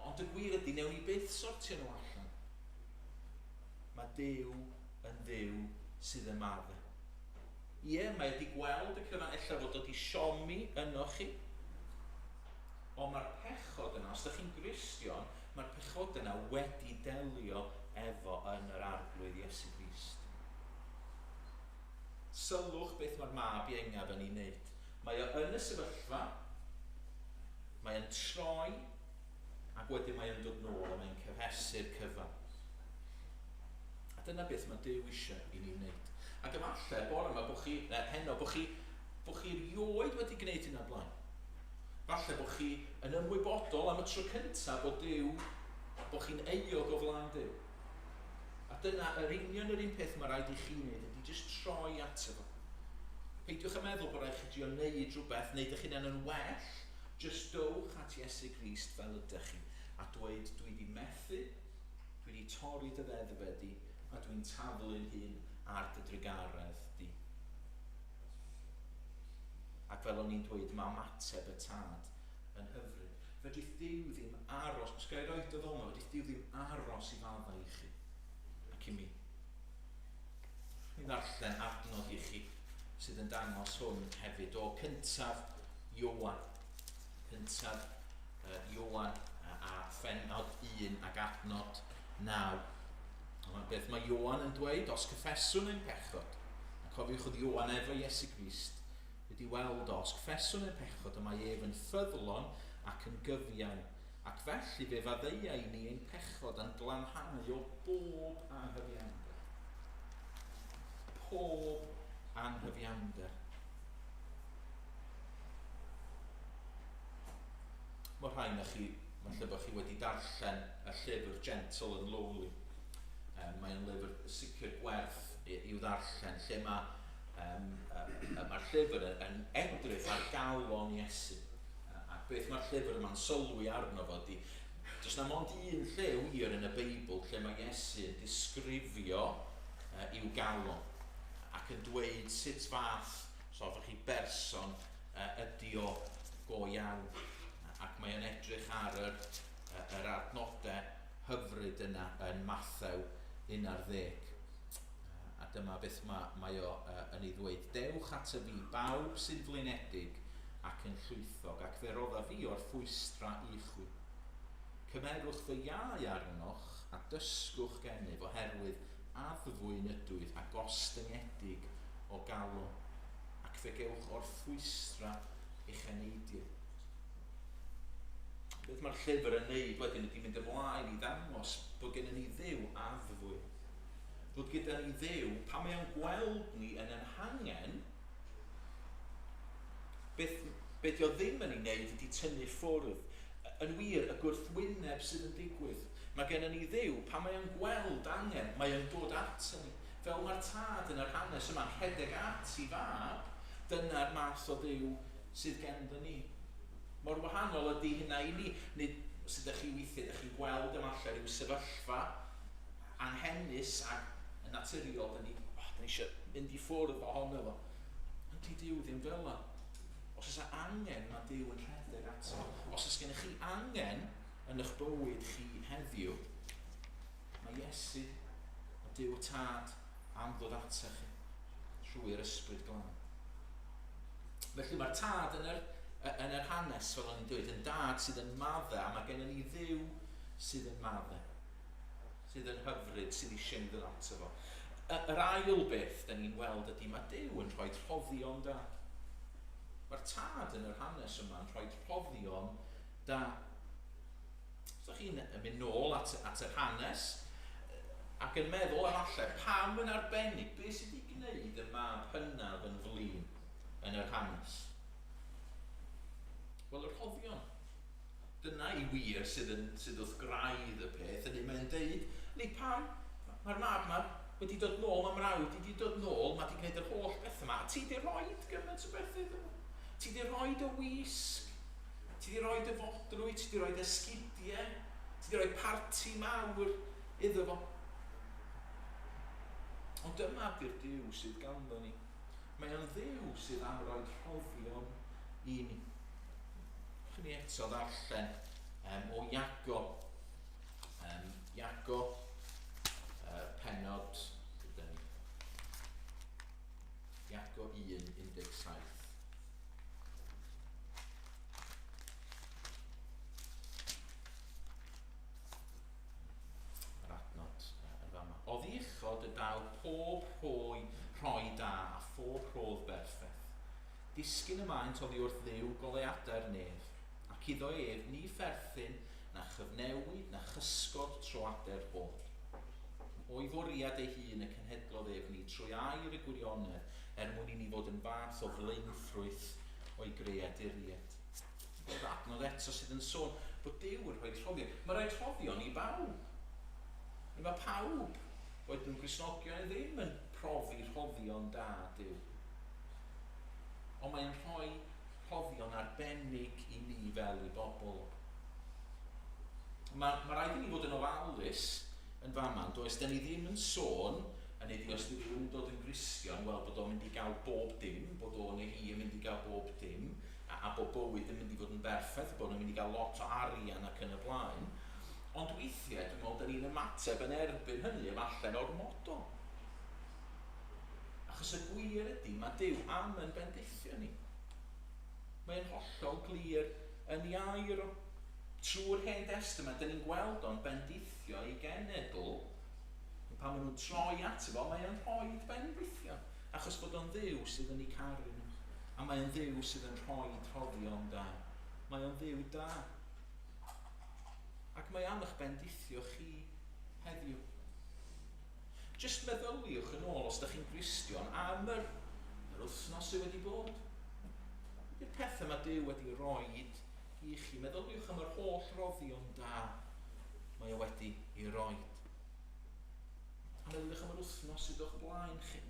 Ond y gwir ydy, newn ni byth sortio nhw allan. Mae Duw yn Dduw sydd yn madde. Ie, mae wedi gweld y cyfan ella fod wedi siomi yno chi. Ond mae'r pechod yna, os ydych chi'n Gristion, mae'r pechod yna wedi delio efo yn yr arglwydd Iesu Grist. Sylwch beth mae'r mab iengaf yn ei wneud. Mae o yn y sefyllfa, mae o'n troi, ac wedyn mae o'n dod nôl a mae'n cyfhesu'r cyfan. A dyna beth mae Duw eisiau i ni wneud. Ac efallai, bore yma, heno, bod chi rioed wedi gwneud hynna blaen. Falle bod chi yn ymwybodol am y tro cyntaf bod chi'n euog o flaen Duw. A dyna, yr union yr un peth mae rhaid i chi wneud, ydy jyst troi ato fo. Peidiwch yn meddwl bod rhaid chi drio wneud rhywbeth, neu ydych chi'n yn well, jyst dowch at Iesu Grist fel ydych chi, a dweud, dwi di methu, dwi di torri dy ddeddfe di, a dwi'n taflu'n hun ar dy drigaredd di. Ac fel o'n i'n dweud, mae ymateb y tad yn hyfryd. Fedrith Duw ddim aros, os gael roed o fel yma, fedrith Duw ddim aros i fadda i chi, ac i mi. Ni'n ddarllen adnod i chi sydd yn dangos hwn hefyd o cyntaf Ioan. Cyntaf Ioan a phenod 1 ac adnod 9. Beth mae Ioan yn dweud, os cyffeswn ein pechod, a cofiwch oedd Ioan efo Iesu Grist, wedi weld os cyffeswn ein pechod y mae ef yn ffyddlon ac yn gyfiawn, ac felly fe faddeia i ni ein pechod yn glanhau o bob anghyfiawnder. Pob anghyfiawnder. Mae rhain chi, falle bod chi wedi darllen y llyfr Gentle and Lowly. Mae'n lyfr sicr gwerth i'w ddarllen, lle mae'r llyfr yn edrych ar galon Iesu. A beth mae'r llyfr yma'n sylwi arno fo di, does na mond un lle wir yn y Beibl lle mae Iesu yn disgrifio i'w galon ac yn dweud sut fath, so fych chi berson, ydi o go iawn. Ac mae o'n edrych ar yr adnodau hyfryd yna yn Mathew 11. A dyma beth mae o yn ei ddweud. Dewch at y fi bawb sy'n flinedig ac yn llwythog, ac fe rodda fi o'r ffwystra i chwi. Cymerwch fy iau arnoch a dysgwch gennyf oherwydd addfwyn ydwydd a gostyngedig o galon, ac fe gewch o'r ffwystra eich eneidiau. Beth mae'r llyfr yn neud wedyn ydy mynd ymlaen i ddangos bod gennym ni Dduw addfwyn. Bod gyda ni Dduw, pan mae o'n gweld ni yn ein hangen, beth o ddim yn ei wneud ydy tynnu ffwrdd. Yn wir, y gwrthwyneb sydd yn digwydd. Mae gennym ni Dduw, pan mae o'n gweld angen, mae o'n dod at ni. Fel mae'r tad yn yr hanes yma'n rhedeg at i fab, dyna'r math o Dduw sydd ganddo ni. Mor wahanol ydy hynna i ni, nid sydd ydych chi weithiau, ydych chi'n gweld ymalle rhyw sefyllfa anghennus ac yn naturiol, da ni eisiau mynd i ffwrdd ohono fo. Ond di Duw ddim fel yna. Os oes angen, mae Duw yn rhedeg ato. Os oes gennych chi angen yn eich bywyd chi heddiw, mae Iesu, mae Duw y Tad am ddod ato chi trwy'r ysbryd glân. Felly mae'r Tad yn yr hanes, fel o'n i'n dweud, yn dad sydd yn madde, a mae gennym ni Dduw sydd yn madde, sydd yn hyfryd, sydd eisiau mynd ato fo. Yr ail beth da ni'n weld ydy mae Duw yn rhoi rhoddion da. Mae'r Tad yn yr hanes yma yn rhoi rhoddion da. So chi'n mynd nôl at yr hanes ac yn meddwl efallai pam yn arbennig beth sydd wedi gwneud y mab hynaf yn flin yn yr hanes. Wel, yr rhoddion. Dyna i wir sydd wrth graidd y peth, ydy mae'n deud, neu pam, mae'r mab yma wedi dod nôl, mae mrawd wedi dod nôl, mae wedi gwneud yr holl beth yma, a ti wedi rhoi gymaint o beth iddyn nhw. Ti wedi rhoi y wisg, ti wedi rhoi y fodrwy, ti wedi rhoi y sgidiau, ti wedi rhoi parti mawr iddo fo. Ond dyma di'r Duw sydd ganddo ni. Mae o'n Dduw sydd am roi rhoddion i ni. Chyn ni eto ddarllen o Iago, penod, Iago 1:17. Yr adnod yn fama. Oedd i uchod y daw pob rhoi da a phob rhodd berffeth. Disgyn y maint oddi wrth Dduw goleadau'r nef, ac iddo ef ni pherthyn na chyfnewid na chysgod tro adau'r bod. O'i fwriad ei hun y cenhedlodd ef ni trwy air y gwirionedd mwyn i ni fod yn fath o flaenffrwyth o'i greaduriaid. Yr adnod eto sydd yn sôn bod Duw yn rhoi rhoddion. Mae'n rhoi rhoddion i bawb. Mae pawb, oedd nhw'n Gristnogion ddim yn profi rhoddion da Duw. Ond mae'n rhoi rhoddion arbennig i ni fel i bobl. Mae rhaid i ni fod yn ofalus yn fama, does da ni ddim yn sôn, a nid os ydy rhywun yn dod yn Gristion, wel bod o'n mynd i gael bob dim, bod o'n neu hi yn mynd i gael bob dim, a bod bywyd yn mynd i fod yn berffaith, bod o'n mynd i gael lot o arian ac yn y blaen. Ond weithiau, dwi'n meddwl, da ni'n ymateb yn erbyn hynny efallai o'r modo. Achos y gwir ydy, mae Duw am yn bendithio ni. Mae'n hollol glir yn ei air o. Trwy'r Hen Testament, da ni'n gweld o'n bendithio i genedl, pan maen nhw'n troi at efo, mae'n rhoi bendithio. Achos bod o'n Dduw sydd yn ei caru nhw. A mae'n Dduw sydd yn rhoi rhoddion da. Mae'n Dduw da. Ac mae am eich bendithio chi heddiw. Just meddyliwch yn ôl os ydych chi'n Gristion am yr wythnos sydd wedi bod. Ydy'r pethau mae Duw wedi rhoi i chi. Meddyliwch am yr holl roddion da mae o wedi ei roi. wythnos sydd o'ch blaen chi.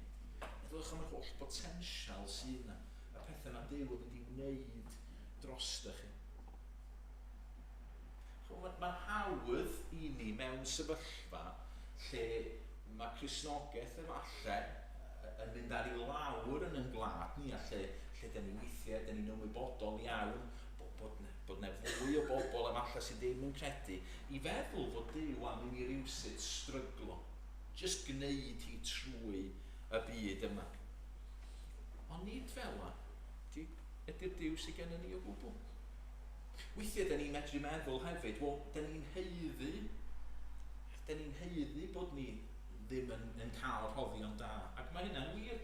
Meddylwch am yr holl potensial sydd yna. Y pethau mae Duw yn mynd i wneud drosto chi. Mae'n hawdd i ni mewn sefyllfa lle mae Cristnogaeth efallai yn mynd ar ei lawr yn gwlad ni, a lle dyn ni weithiau, dyn ni'n ymwybodol iawn bod ne fwy o bobl efallai sydd ddim yn credu, i feddwl fod Duw am i ni rywsyd stryglo, just gwneud hi trwy y byd yma. Ond nid fel yma, ydy'r Duw sydd gen ni o gwbl. Weithiau dyn ni'n medru meddwl hefyd, wel, dyn ni'n heiddi bod ni ddim yn cael rhoddion da. Ac mae hynna'n wir.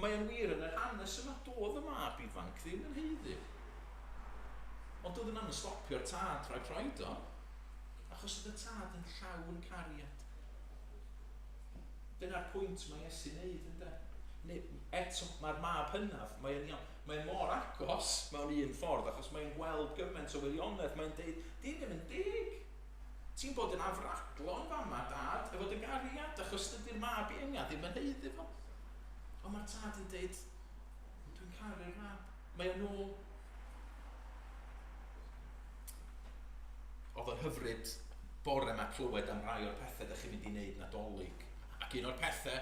Mae'n wir yn yr hanes yma, doedd y mab ifanc ddim yn heiddi. Ond doedd yna'n stopio'r tad rhaid rhaid o, achos oedd y tad yn llawn cariad. Dyna'r pwynt mae Iesu'n neud, ynddo? Eto, mae'r mab hynaf, mae'n mor agos mewn un ffordd, achos mae'n gweld gymaint o wirionedd, mae'n deud, di ddim yn dig. Ti'n bod yn afradlon fama, dad, efo dy gariad, achos dydy'r mab i enga ddim yn heiddi fo. Ond mae'r tad yn deud, dwi'n caru'r mab. Mae'n ôl. Oedd yn hyfryd bore yma clywed am rai o'r pethau ydych chi'n mynd i wneud Nadolig. Ac un o'r pethau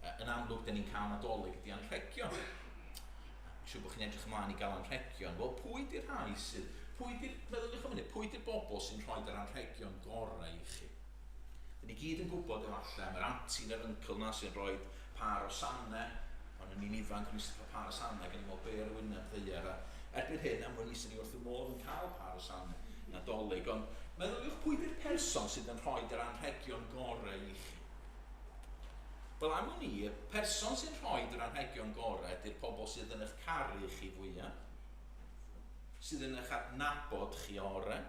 yn amlwg dyn ni'n cael Nadolig ydy anrhegion. Siw bod chi'n edrych ymlaen i gael anrhegion. Wel, pwy di'r rhai sydd? Pwy di'r bobl sy'n rhoi yr anrhegion gorau i chi? Dyn ni gyd yn gwybod efallai, mae'r aunty neu'r uncle na sy'n rhoi par o sanau. Ond yn ni'n ifanc yn ystod par o sanau, gan i fel be'r wyneb ddeir. Erbyn hyn, am wyn sy'n ni wrth y modd yn cael par o sanau Nadolig. Ond meddyliwch pwy di'r person sydd yn rhoi yr anrhegion gorau i chi? Wel am hwn i, y person sy'n rhoi yr anrhegion gorau ydy'r pobl sydd yn eich caru chi fwyaf, sydd yn eich adnabod chi orau,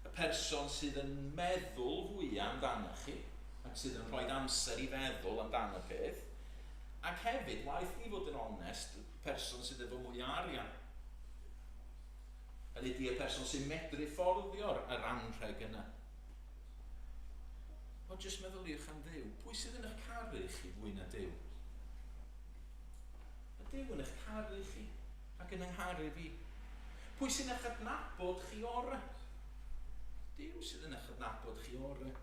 y person sydd yn meddwl fwyaf amdano chi, ac sydd yn rhoi amser i feddwl amdano peth, ac hefyd, waeth ni fod yn onest, y person sydd efo mwy arian. Ydy y person sy'n medru fforddio yr anrheg yna. O, jyst meddyliwch am Dduw. Pwy sydd yn eich caru chi fwy na Duw? Y Duw yn eich caru chi ac yn yngharu fi. Pwy sy'n eich adnabod chi orau? Duw sydd yn eich adnabod chi orau.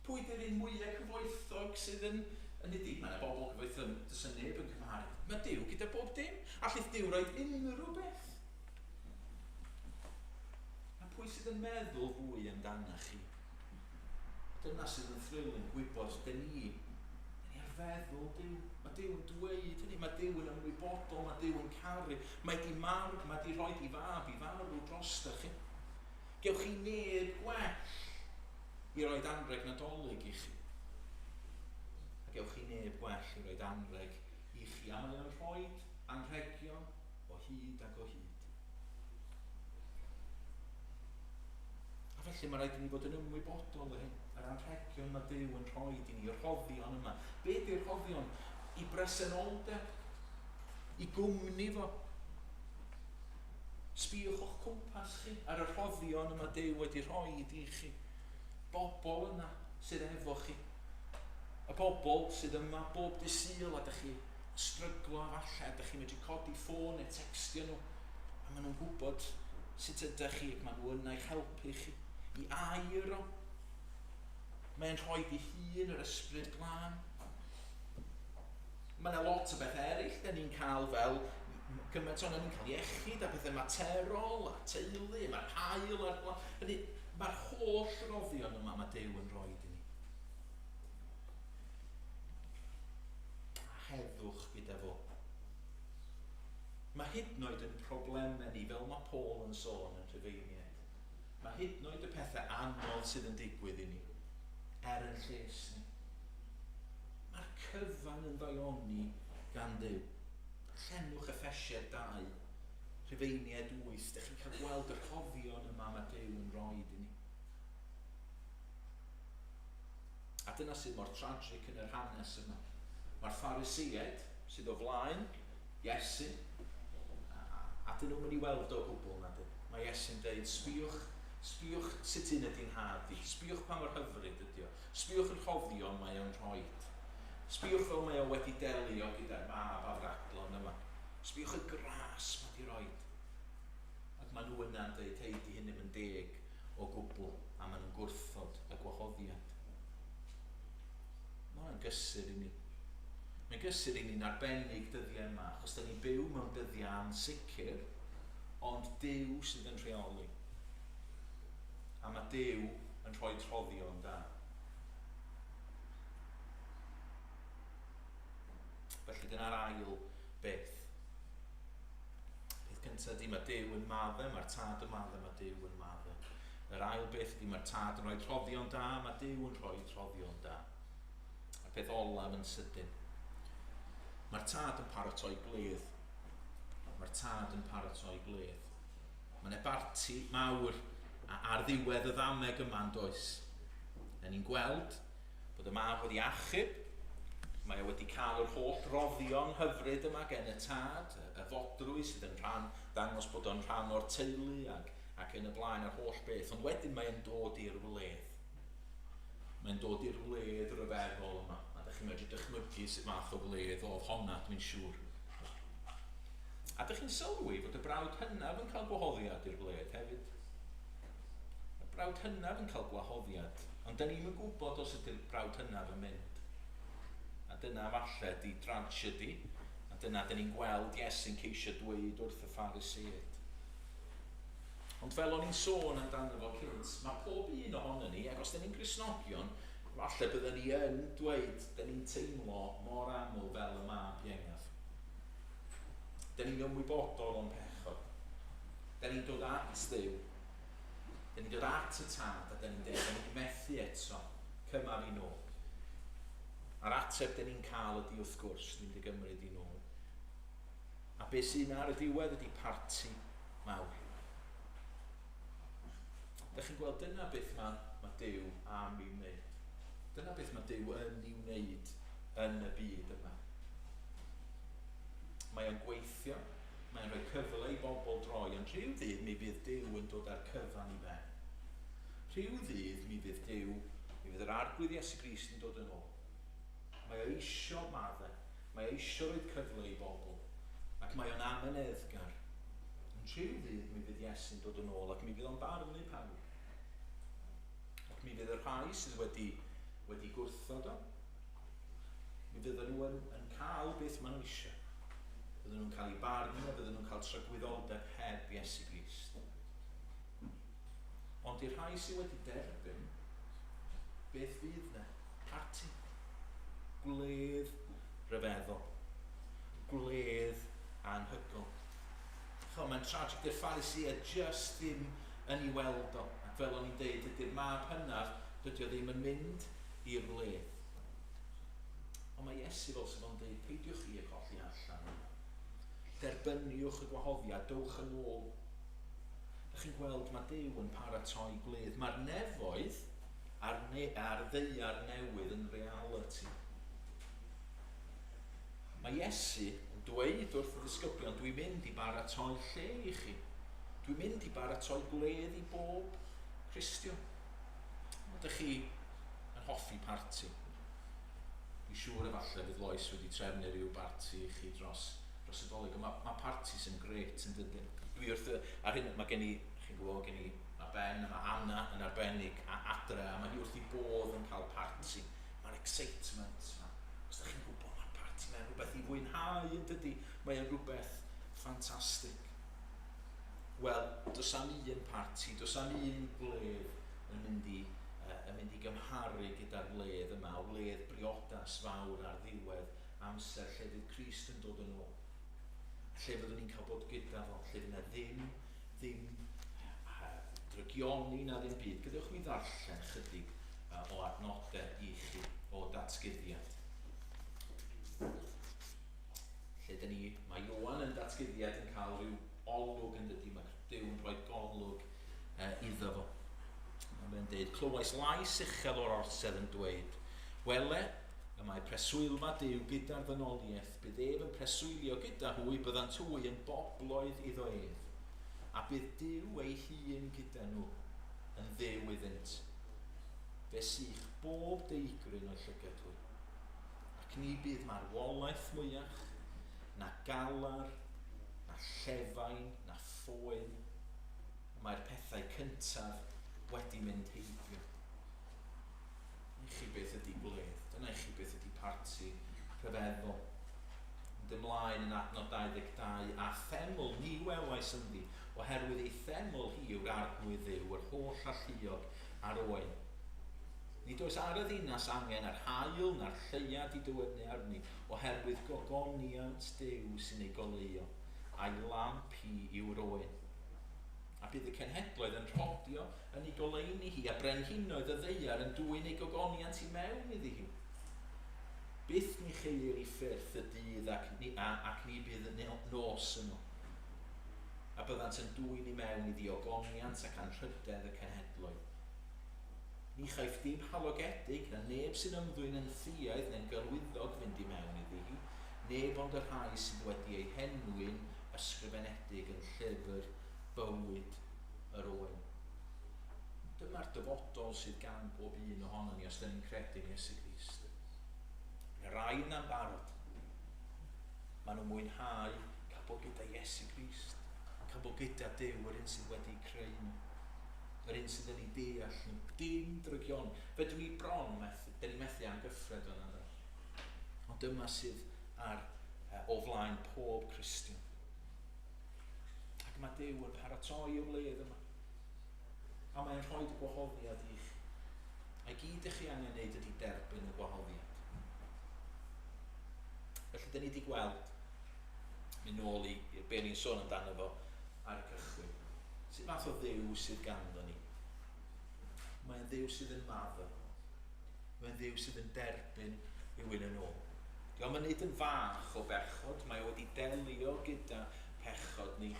Pwy di'r un mwyaf cyfoethog sydd yn ydy, mae'n y bobl cyfoethog dys yn neb yn cymharu. Mae Duw gyda bob dim. Allith Duw roed unrhyw beth. A pwy sydd yn meddwl fwy amdano chi? Dyna sydd yn thrilling gwybod, dyn ni ar feddwl Duw. Mae Duw yn dweud hynny, mae Duw yn ymwybodol, mae Duw yn caru. Mae di marw, mae di rhoi i farw drosto chi. Gewch chi neb gwell i roed anreg Nadolig i chi. A gewch chi neb gwell i roed anreg i chi. A mae yn rhoi anrhegion o hyd ac o hyd. A felly mae rhaid i ni fod yn ymwybodol o hyn. Yr anrhegion mae Duw yn rhoi i ni, y rhoddion yma. Be di'r rhoddion? I bresenoldeb, i gwmni fo. Sbiwch o'ch cwmpas chi ar y rhoddion yma Duw wedi rhoi i chi. Bobl yna sydd efo chi. Y bobl sydd yma bob dydd Sul a dych chi stryglo falle, dych chi'n medru codi ffôn neu textio nhw. A maen nhw'n gwybod sut ydych chi ac maen nhw yna i'ch helpu chi. I air o. Mae'n rhoi i hun yr ysbryd glân. Mae yna lot o beth eraill da ni'n cael fel gymaint o'n ni'n cael iechyd a bethau materol a teulu, mae'r hael a'r glân. Mae'r holl roddion yma mae Duw yn rhoi i ni. Heddwch gyda fo. Mae hyd yn oed yn problemau ni, fel mae Paul yn sôn yn Rhufeiniaid. Mae hyd yn oed y pethau anodd sydd yn digwydd i ni. Yn lles ni. Mae'r cyfan yn ddaioni gan Duw. Llenwch Effesied 2, Rhufeiniaid 8, dych chi'n cael gweld y rhoddion yma mae Duw yn rhoi i ni. A dyna sydd mor tragic yn yr hanes yma. Mae'r Pharisïaid sydd o flaen Iesu, a dyn nhw'n mynd i weld o gwbl na dyn. Mae Iesu'n deud, sbiwch sut un ydy'n had i, sbiwch pa mor hyfryd ydi o. Sbiwch yr rhoddion mae o'n rhoi. Sbiwch fel mae o wedi delio gyda'r mab a'r adlon yma. Sbiwch y gras mae di roi. Ac maen nhw yna'n dweud, hei, di hyn ddim yn deg o gwbl, a maen nhw'n gwrthod y gwahoddiad. Mae'n gysur i ni. Mae'n gysur i ni'n arbennig dyddiau yma, achos da ni'n byw mewn dyddiau ansicr, ond Duw sydd yn rheoli. A mae Duw yn rhoi rhoddion da. Felly dyna'r ail beth. Peth cyntaf ydy mae Duw yn madde, mae'r tad yn madde, mae Duw yn madde. Yr ail beth ydy mae'r tad yn rhoi rhoddion da, mae Duw yn rhoi rhoddion da. A'r peth olaf yn sydyn. Mae'r tad yn paratoi gledd. Mae'r tad yn paratoi gledd. Mae'n barti mawr ar ddiwedd y ddameg yma'n does. Yn ni'n gweld bod y mab wedi achub. Mae e wedi cael yr holl roddion hyfryd yma gen y tad, y fodrwy sydd yn rhan, dangos bod o'n rhan o'r teulu ac yn y blaen yr holl beth. Ond wedyn mae'n dod i'r wledd. Mae'n dod i'r wledd ryfeddol yma. A ydych chi'n medru dychmygu sut math o wledd oedd honna, dwi'n siŵr. A ydych chi'n sylwi fod y brawd hynaf yn cael gwahoddiad i'r wledd hefyd. Y brawd hynaf yn cael gwahoddiad, ond da ni'n gwybod os ydy'r brawd hynaf yn mynd. A dyna falle di tragedy, a dyna da ni'n gweld Iesu'n ceisio dweud wrth y Pharisëd. Ond fel o'n i'n sôn amdano fo cynt, mae pob un ohono ni, ac os da ni'n Gristnogion, falle byddwn ni yn dweud, da ni'n teimlo mor aml fel y mab iengaf. Da ni'n ymwybodol o'n pechod. Da ni'n dod at Dduw. Da ni'n dod at y tad, a da ni'n dweud, da ni'n methu eto, cymaf i nôl. A'r ateb da ni'n cael ydi wrth gwrs, ni'n dy gymryd i nôl. A beth sy'n ar y diwedd ydi parti mawr. Dych chi'n gweld dyna beth mae Duw am i wneud. Dyna beth mae Duw yn i wneud yn y byd yma. Mae o'n gweithio, mae'n rhoi cyfle i bobl droi, ond rhyw ddydd mi fydd Duw yn dod â'r cyfan i ben. Rhyw ddydd mi fydd yr arglwydd Iesu Grist yn dod yn ôl. Mae o eisio madde, mae o eisio roed cyfle i bobl, ac mae o'n amyneddgar. Ond rhyw ddydd mi fydd Iesu'n dod yn ôl, ac mi fydd o'n barnu pawb. Ac mi fydd y rhai sydd wedi gwrthod o. Mi fydden nhw yn cael beth maen nhw eisiau. Fydden nhw'n cael ei barnu, a fydden nhw'n cael trygwyddoldeb heb Iesu Grist. Ond i'r rhai sydd wedi derbyn, beth fydd yna? Parti. Gwledd ryfeddol. Gwledd anhygol. Mae'n tragic, dy'r Pharisëd just ddim yn ei weld o. Ac fel o'n i'n deud, ydy'r mab hynaf, dydy o ddim yn mynd i'r wledd. Ond mae Iesu fel sydd o'n deud, peidiwch chi y colli allan. Derbyniwch y gwahoddiad, dowch yn ôl. Dych chi'n gweld, mae Duw yn paratoi gledd. Mae'r nefoedd a'r ddeiar newydd yn reality. Mae Iesu yn dweud wrth y ddisgyblion, dwi'n mynd i baratoi lle i chi. Dwi'n mynd i baratoi gledd i bob Cristion. Ydych chi yn hoffi parti? Dwi'n siŵr efalle fydd Lois wedi trefnu rhyw parti i chi dros y dolyg. Mae partis yn gret yn dydyn. Dwi wrth ar hyn, mae gen i, chi'n gwybod, gen i Ben, mae Anna yn arbennig a adre, a mae hi wrth i bodd yn cael parti. Mae'r excitement yma. Os ydych chi'n gwybod, mae'r parti mae'n rhywbeth i fwynhau yn dydy. Mae'n rhywbeth ffantastig. Wel, does am un parti, does am un gledd yn mynd i gymharu gyda'r gledd yma, o gledd briodas fawr ar ddiwedd amser lle fydd Crist yn dod yn ôl. Lle fyddwn ni'n cael bod gyda fo, lle fydd yna ddim drygioni na ddim byd. Gadewch mi ddarllen chydig o adnodau i chi o datgyddiad. Lle mae Ioan yn datgyddiad yn cael rhyw olwg yn dydy, mae Duw yn rhoi golwg iddo fo. Mae'n dweud, clywais lais uchel o'r orsedd yn dweud, wele, y mae preswylfa Duw gyda'r ddynoliaeth, bydd ef yn preswylio gyda hwy byddant hwy yn bobloedd iddo ef, a bydd Duw ei hun gyda nhw yn dduw iddynt. fe sy'ch bob deigryn o llygedwy. Ac ni bydd marwolaeth mwyach, na galar, na llefain, na phoen. Mae'r pethau cyntaf wedi mynd heibio. Dyna chi beth ydy gwledd, dyna chi beth ydy parti rhyfeddol. Yn ymlaen yn adnod 22, a theml ni welais ynddi, oherwydd ei theml hi yw'r arglwydd Dduw, yr holl alluog a'r oen. Nid oes ar y ddinas angen ar hael na'r lleiad i dywednu arni, oherwydd gogoniant Duw sy'n ei goleuo, a'i lamp hi yw'r oen. A bydd y cenhedloedd yn rhodio yn ei goleuni hi, a brenhinoedd y ddeiar yn dwyn ei gogoniant i mewn iddi hi. Byth ni cheir i ffyrth y dydd ac ni bydd y nos yno. A byddant yn dwyn i mewn i ddiogoniant ac anrhydedd y cenhedloedd. Ni chaiff dim halogedig na neb sy'n ymddwyn yn ffiaidd neu'n gyrwyddog fynd i mewn iddi hi, neb ond y rhai sydd wedi ei henwyn ysgrifenedig yn llyfr bywyd yr oen. Dyma'r dyfodol sydd gan bob un ohono ni os da ni'n credu yn Iesu Grist. Mae'r rai yna'n barod. Maen nhw'n mwynhau cael bod gyda Iesu Grist, cael bod gyda Duw, yr un sydd wedi creu nhw, yr un sydd yn ei deall nhw. Dim drygion. Fedrwn ni bron, da ni methu amgyffred o'n yna. Ond dyma sydd o flaen pob Cristion. Ac mae Duw yn paratoi o wledd yma. A mae'n rhoi y gwahoddiad i chi. A gyd ych chi angen neud ydy derbyn y gwahoddiad. Felly, da ni wedi gweld, mynd nôl i be ni'n sôn amdano fo ar y cychwyn. Sut fath o Dduw sydd ganddo ni? Mae'n Dduw sydd yn maddo. Mae'n Dduw sydd yn derbyn rhywun yn ôl. Diolch yn neud yn fach o bechod, mae wedi delio gyda pechod ni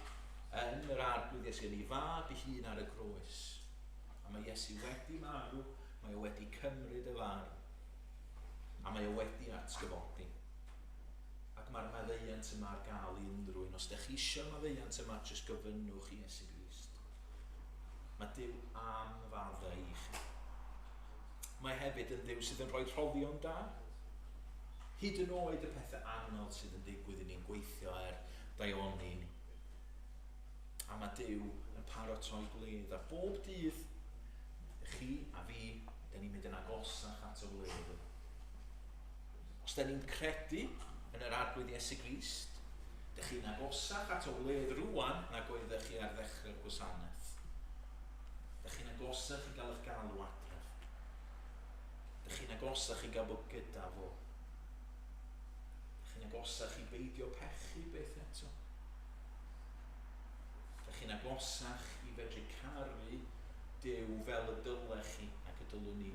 yn yr arglwydd Iesu, yn ei fab ei hun ar y groes. A mae Iesu wedi marw, mae o wedi cymryd y farw. A mae o wedi atgyfodi. Ac mae'r maddeuant yma ar gael i unrhywun. Os ydych chi eisiau maddeuant yma, jyst gofynnwch i Iesu Grist. Mae Duw am faddau i chi. Mae hefyd yn Duw sydd yn rhoi rhoddion da. Hyd yn oed y pethau anodd sydd yn digwydd i ni'n gweithio daioni ni. A mae Duw yn paratoi gwledd. A bob dydd, chi a fi, da ni'n mynd yn agosach at y wledd. Os da ni'n credu yn yr arglwydd Iesu Grist, ydych chi'n agosach at o wledd rwan nag oeddech chi ar ddechrau'r gwasanaeth. Ydych chi'n agosach i gael eich galw adref. Ydych chi'n agosach i gael bod gyda fo. Ydych chi'n agosach i beidio pechu beth eto. Ydych chi'n agosach i fedru caru Duw fel y dylech chi ac y dylwn ni.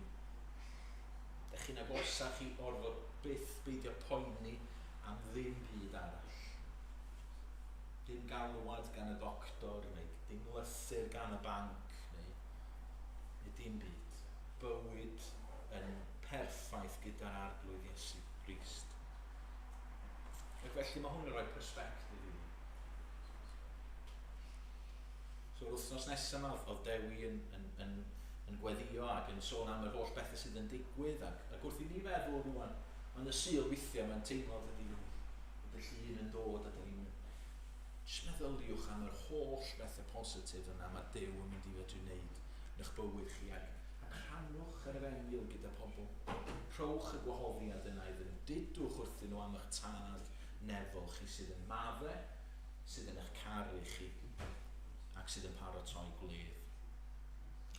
Ydych chi'n agosach i orfod byth beidio poeni am ddim byd arall. Dim galwad gan y doctor, neu dim lythyr gan y banc, neu dim byd. Bywyd yn perffaith gyda'r arglwydd Iesu Grist. Ac felly mae hwn yn rhoi persbectif i ni. So, wythnos nesaf yma, oedd Dewi yn gweddio ac yn sôn am yr holl bethau sydd yn digwydd, ac wrth i ni feddwl rwan, yn y Sul weithiau mae'n teimlo ydy y llun yn dod a ni'n jyst meddyliwch am yr holl bethau positif yna mae Duw yn mynd i fedru wneud yn eich bywyd chi ac rhannwch yr efengyl gyda pobl. Rhowch y gwahoddiad yna iddyn nhw. Dudwch wrthyn nhw am eich tad nefol chi sydd yn madde, sydd yn eich caru chi ac sydd yn paratoi gwledd.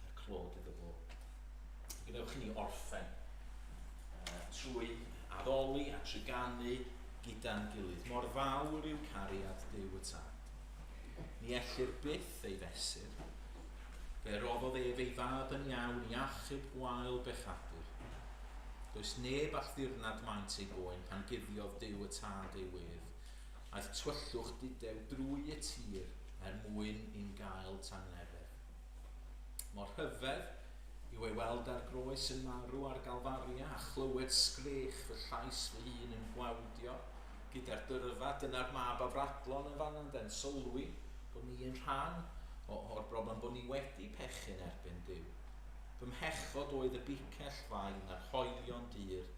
Y clod iddo fo. Gwnewch chi ni orffen trwy addoli a triganu gyda'n gilydd. Mor fawr yw cariad Duw y Tad. Ni ellir byth ei fesur. Fe roddodd ef ei fab yn iawn i achub gwael bechadr. Does neb allddurnad maint ei boen pan guddiodd Duw y Tad ei wedd. Aeth twyllwch didew drwy y tir mwyn i'n gael tangnefedd. Mor hyfedd yw ei weld ar groes yn marw ar Galfaria a chlywed sgrech fy llais fy hun yn gwawdio gyda'r dyrfa. Dyna'r mab a fradlon yn fan yn sylwi bod ni yn rhan o'r broblem bod ni wedi pechu'n erbyn Duw. Fy pechod oedd y bicell fain a'r hoelion dyr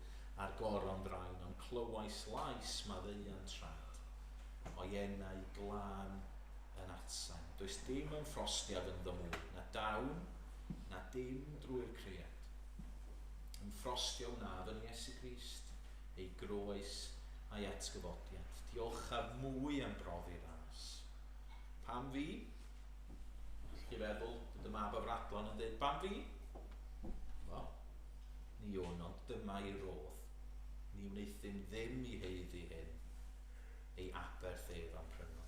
a'r goron draen, ond clywais lais maddeuan trad. O iennau glân yn atsain. Does dim yn ffrostiad yn ddymwyd, na dawn, na dim drwy'r cread. Yn ffrostio wnaf yn Iesu Grist, ei groes a'i atgyfodiad. Diolchaf mwy am brofi ras. Pam fi? Chi feddwl, dy mab o Fradlon yn dweud, pam fi? Wel, ni o'n, ond dyma i rodd. Ni wnaethym ddim i heiddi hyn, ei aberth ef am prynodd.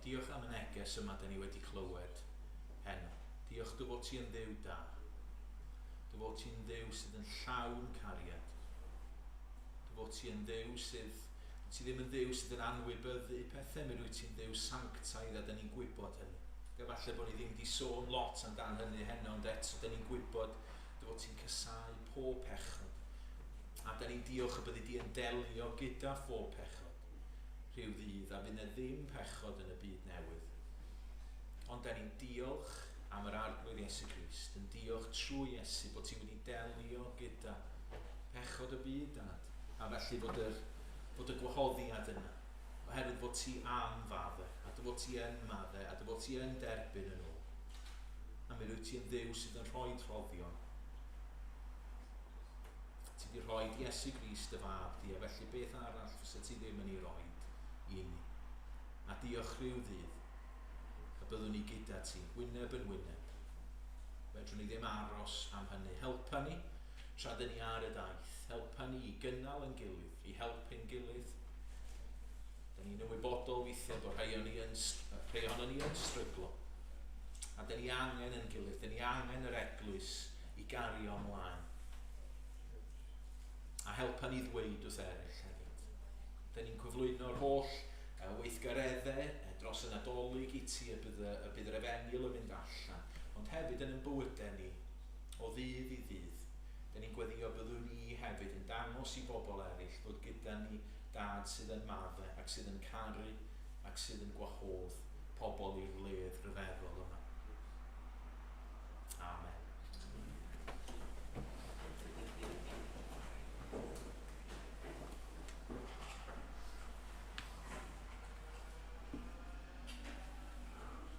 Diolch am y neges yma da ni wedi clywed heno. Diolch dy fod ti yn dduw da. Dy fod ti yn dduw sydd yn llawn cariad. Dy fod ti yn dduw sydd... Ti ddim yn dduw sydd yn anwybyddu pethau, mi rwy ti'n dduw sanctaidd a da ni'n gwybod hynny. Falle bod ni ddim wedi sôn lot amdan hynny heno, ond eto da ni'n gwybod dy fod ti'n casau pob pechod. A da ni'n diolch y byddi di yn delio gyda phob pechod rhyw ddydd, a fydd na ddim pechod yn y byd newydd. Ond da ni'n diolch am yr arglwydd Iesu Grist, yn diolch trwy Iesu bod ti wedi delio gyda pechod y byd, Dad. A felly bod y gwahoddiad yna, oherwydd bod ti am fadde, a dy fod ti yn madde, a dy fod ti yn derbyn yn ôl. A mi rwy ti yn dduw sydd yn rhoi rhoddion, di rhoi Iesu Grist y fab di, a felly beth arall fysa ti ddim yn ei roi i ni. A diolch rhyw ddydd, a byddwn ni gyda ti, wyneb yn wyneb. Fedrwn ni ddim aros am hynny. Helpa ni tra dyn ni ar y daith. Helpa ni i gynnal yn gilydd, i helpu'n gilydd. Dyn ni'n ymwybodol weithiau bod rhai ohono ni yn stryglo. A dyn ni angen yn gilydd, dyn ni angen yr eglwys i gario ymlaen. A helpa ni ddweud wrth eraill hefyd. Dyn ni'n cyflwyno'r holl weithgareddau dros y Nadolig i ti y bydd yr efengyl yn mynd allan. Ond hefyd yn bywydau ni, o ddydd i ddydd. Dyn ni'n gweddio byddwn ni hefyd yn dangos i bobl eraill bod gyda ni dad sydd yn maddau ac sydd yn caru ac sydd yn gwahodd pobl i'r wledd rhyfeddol yma.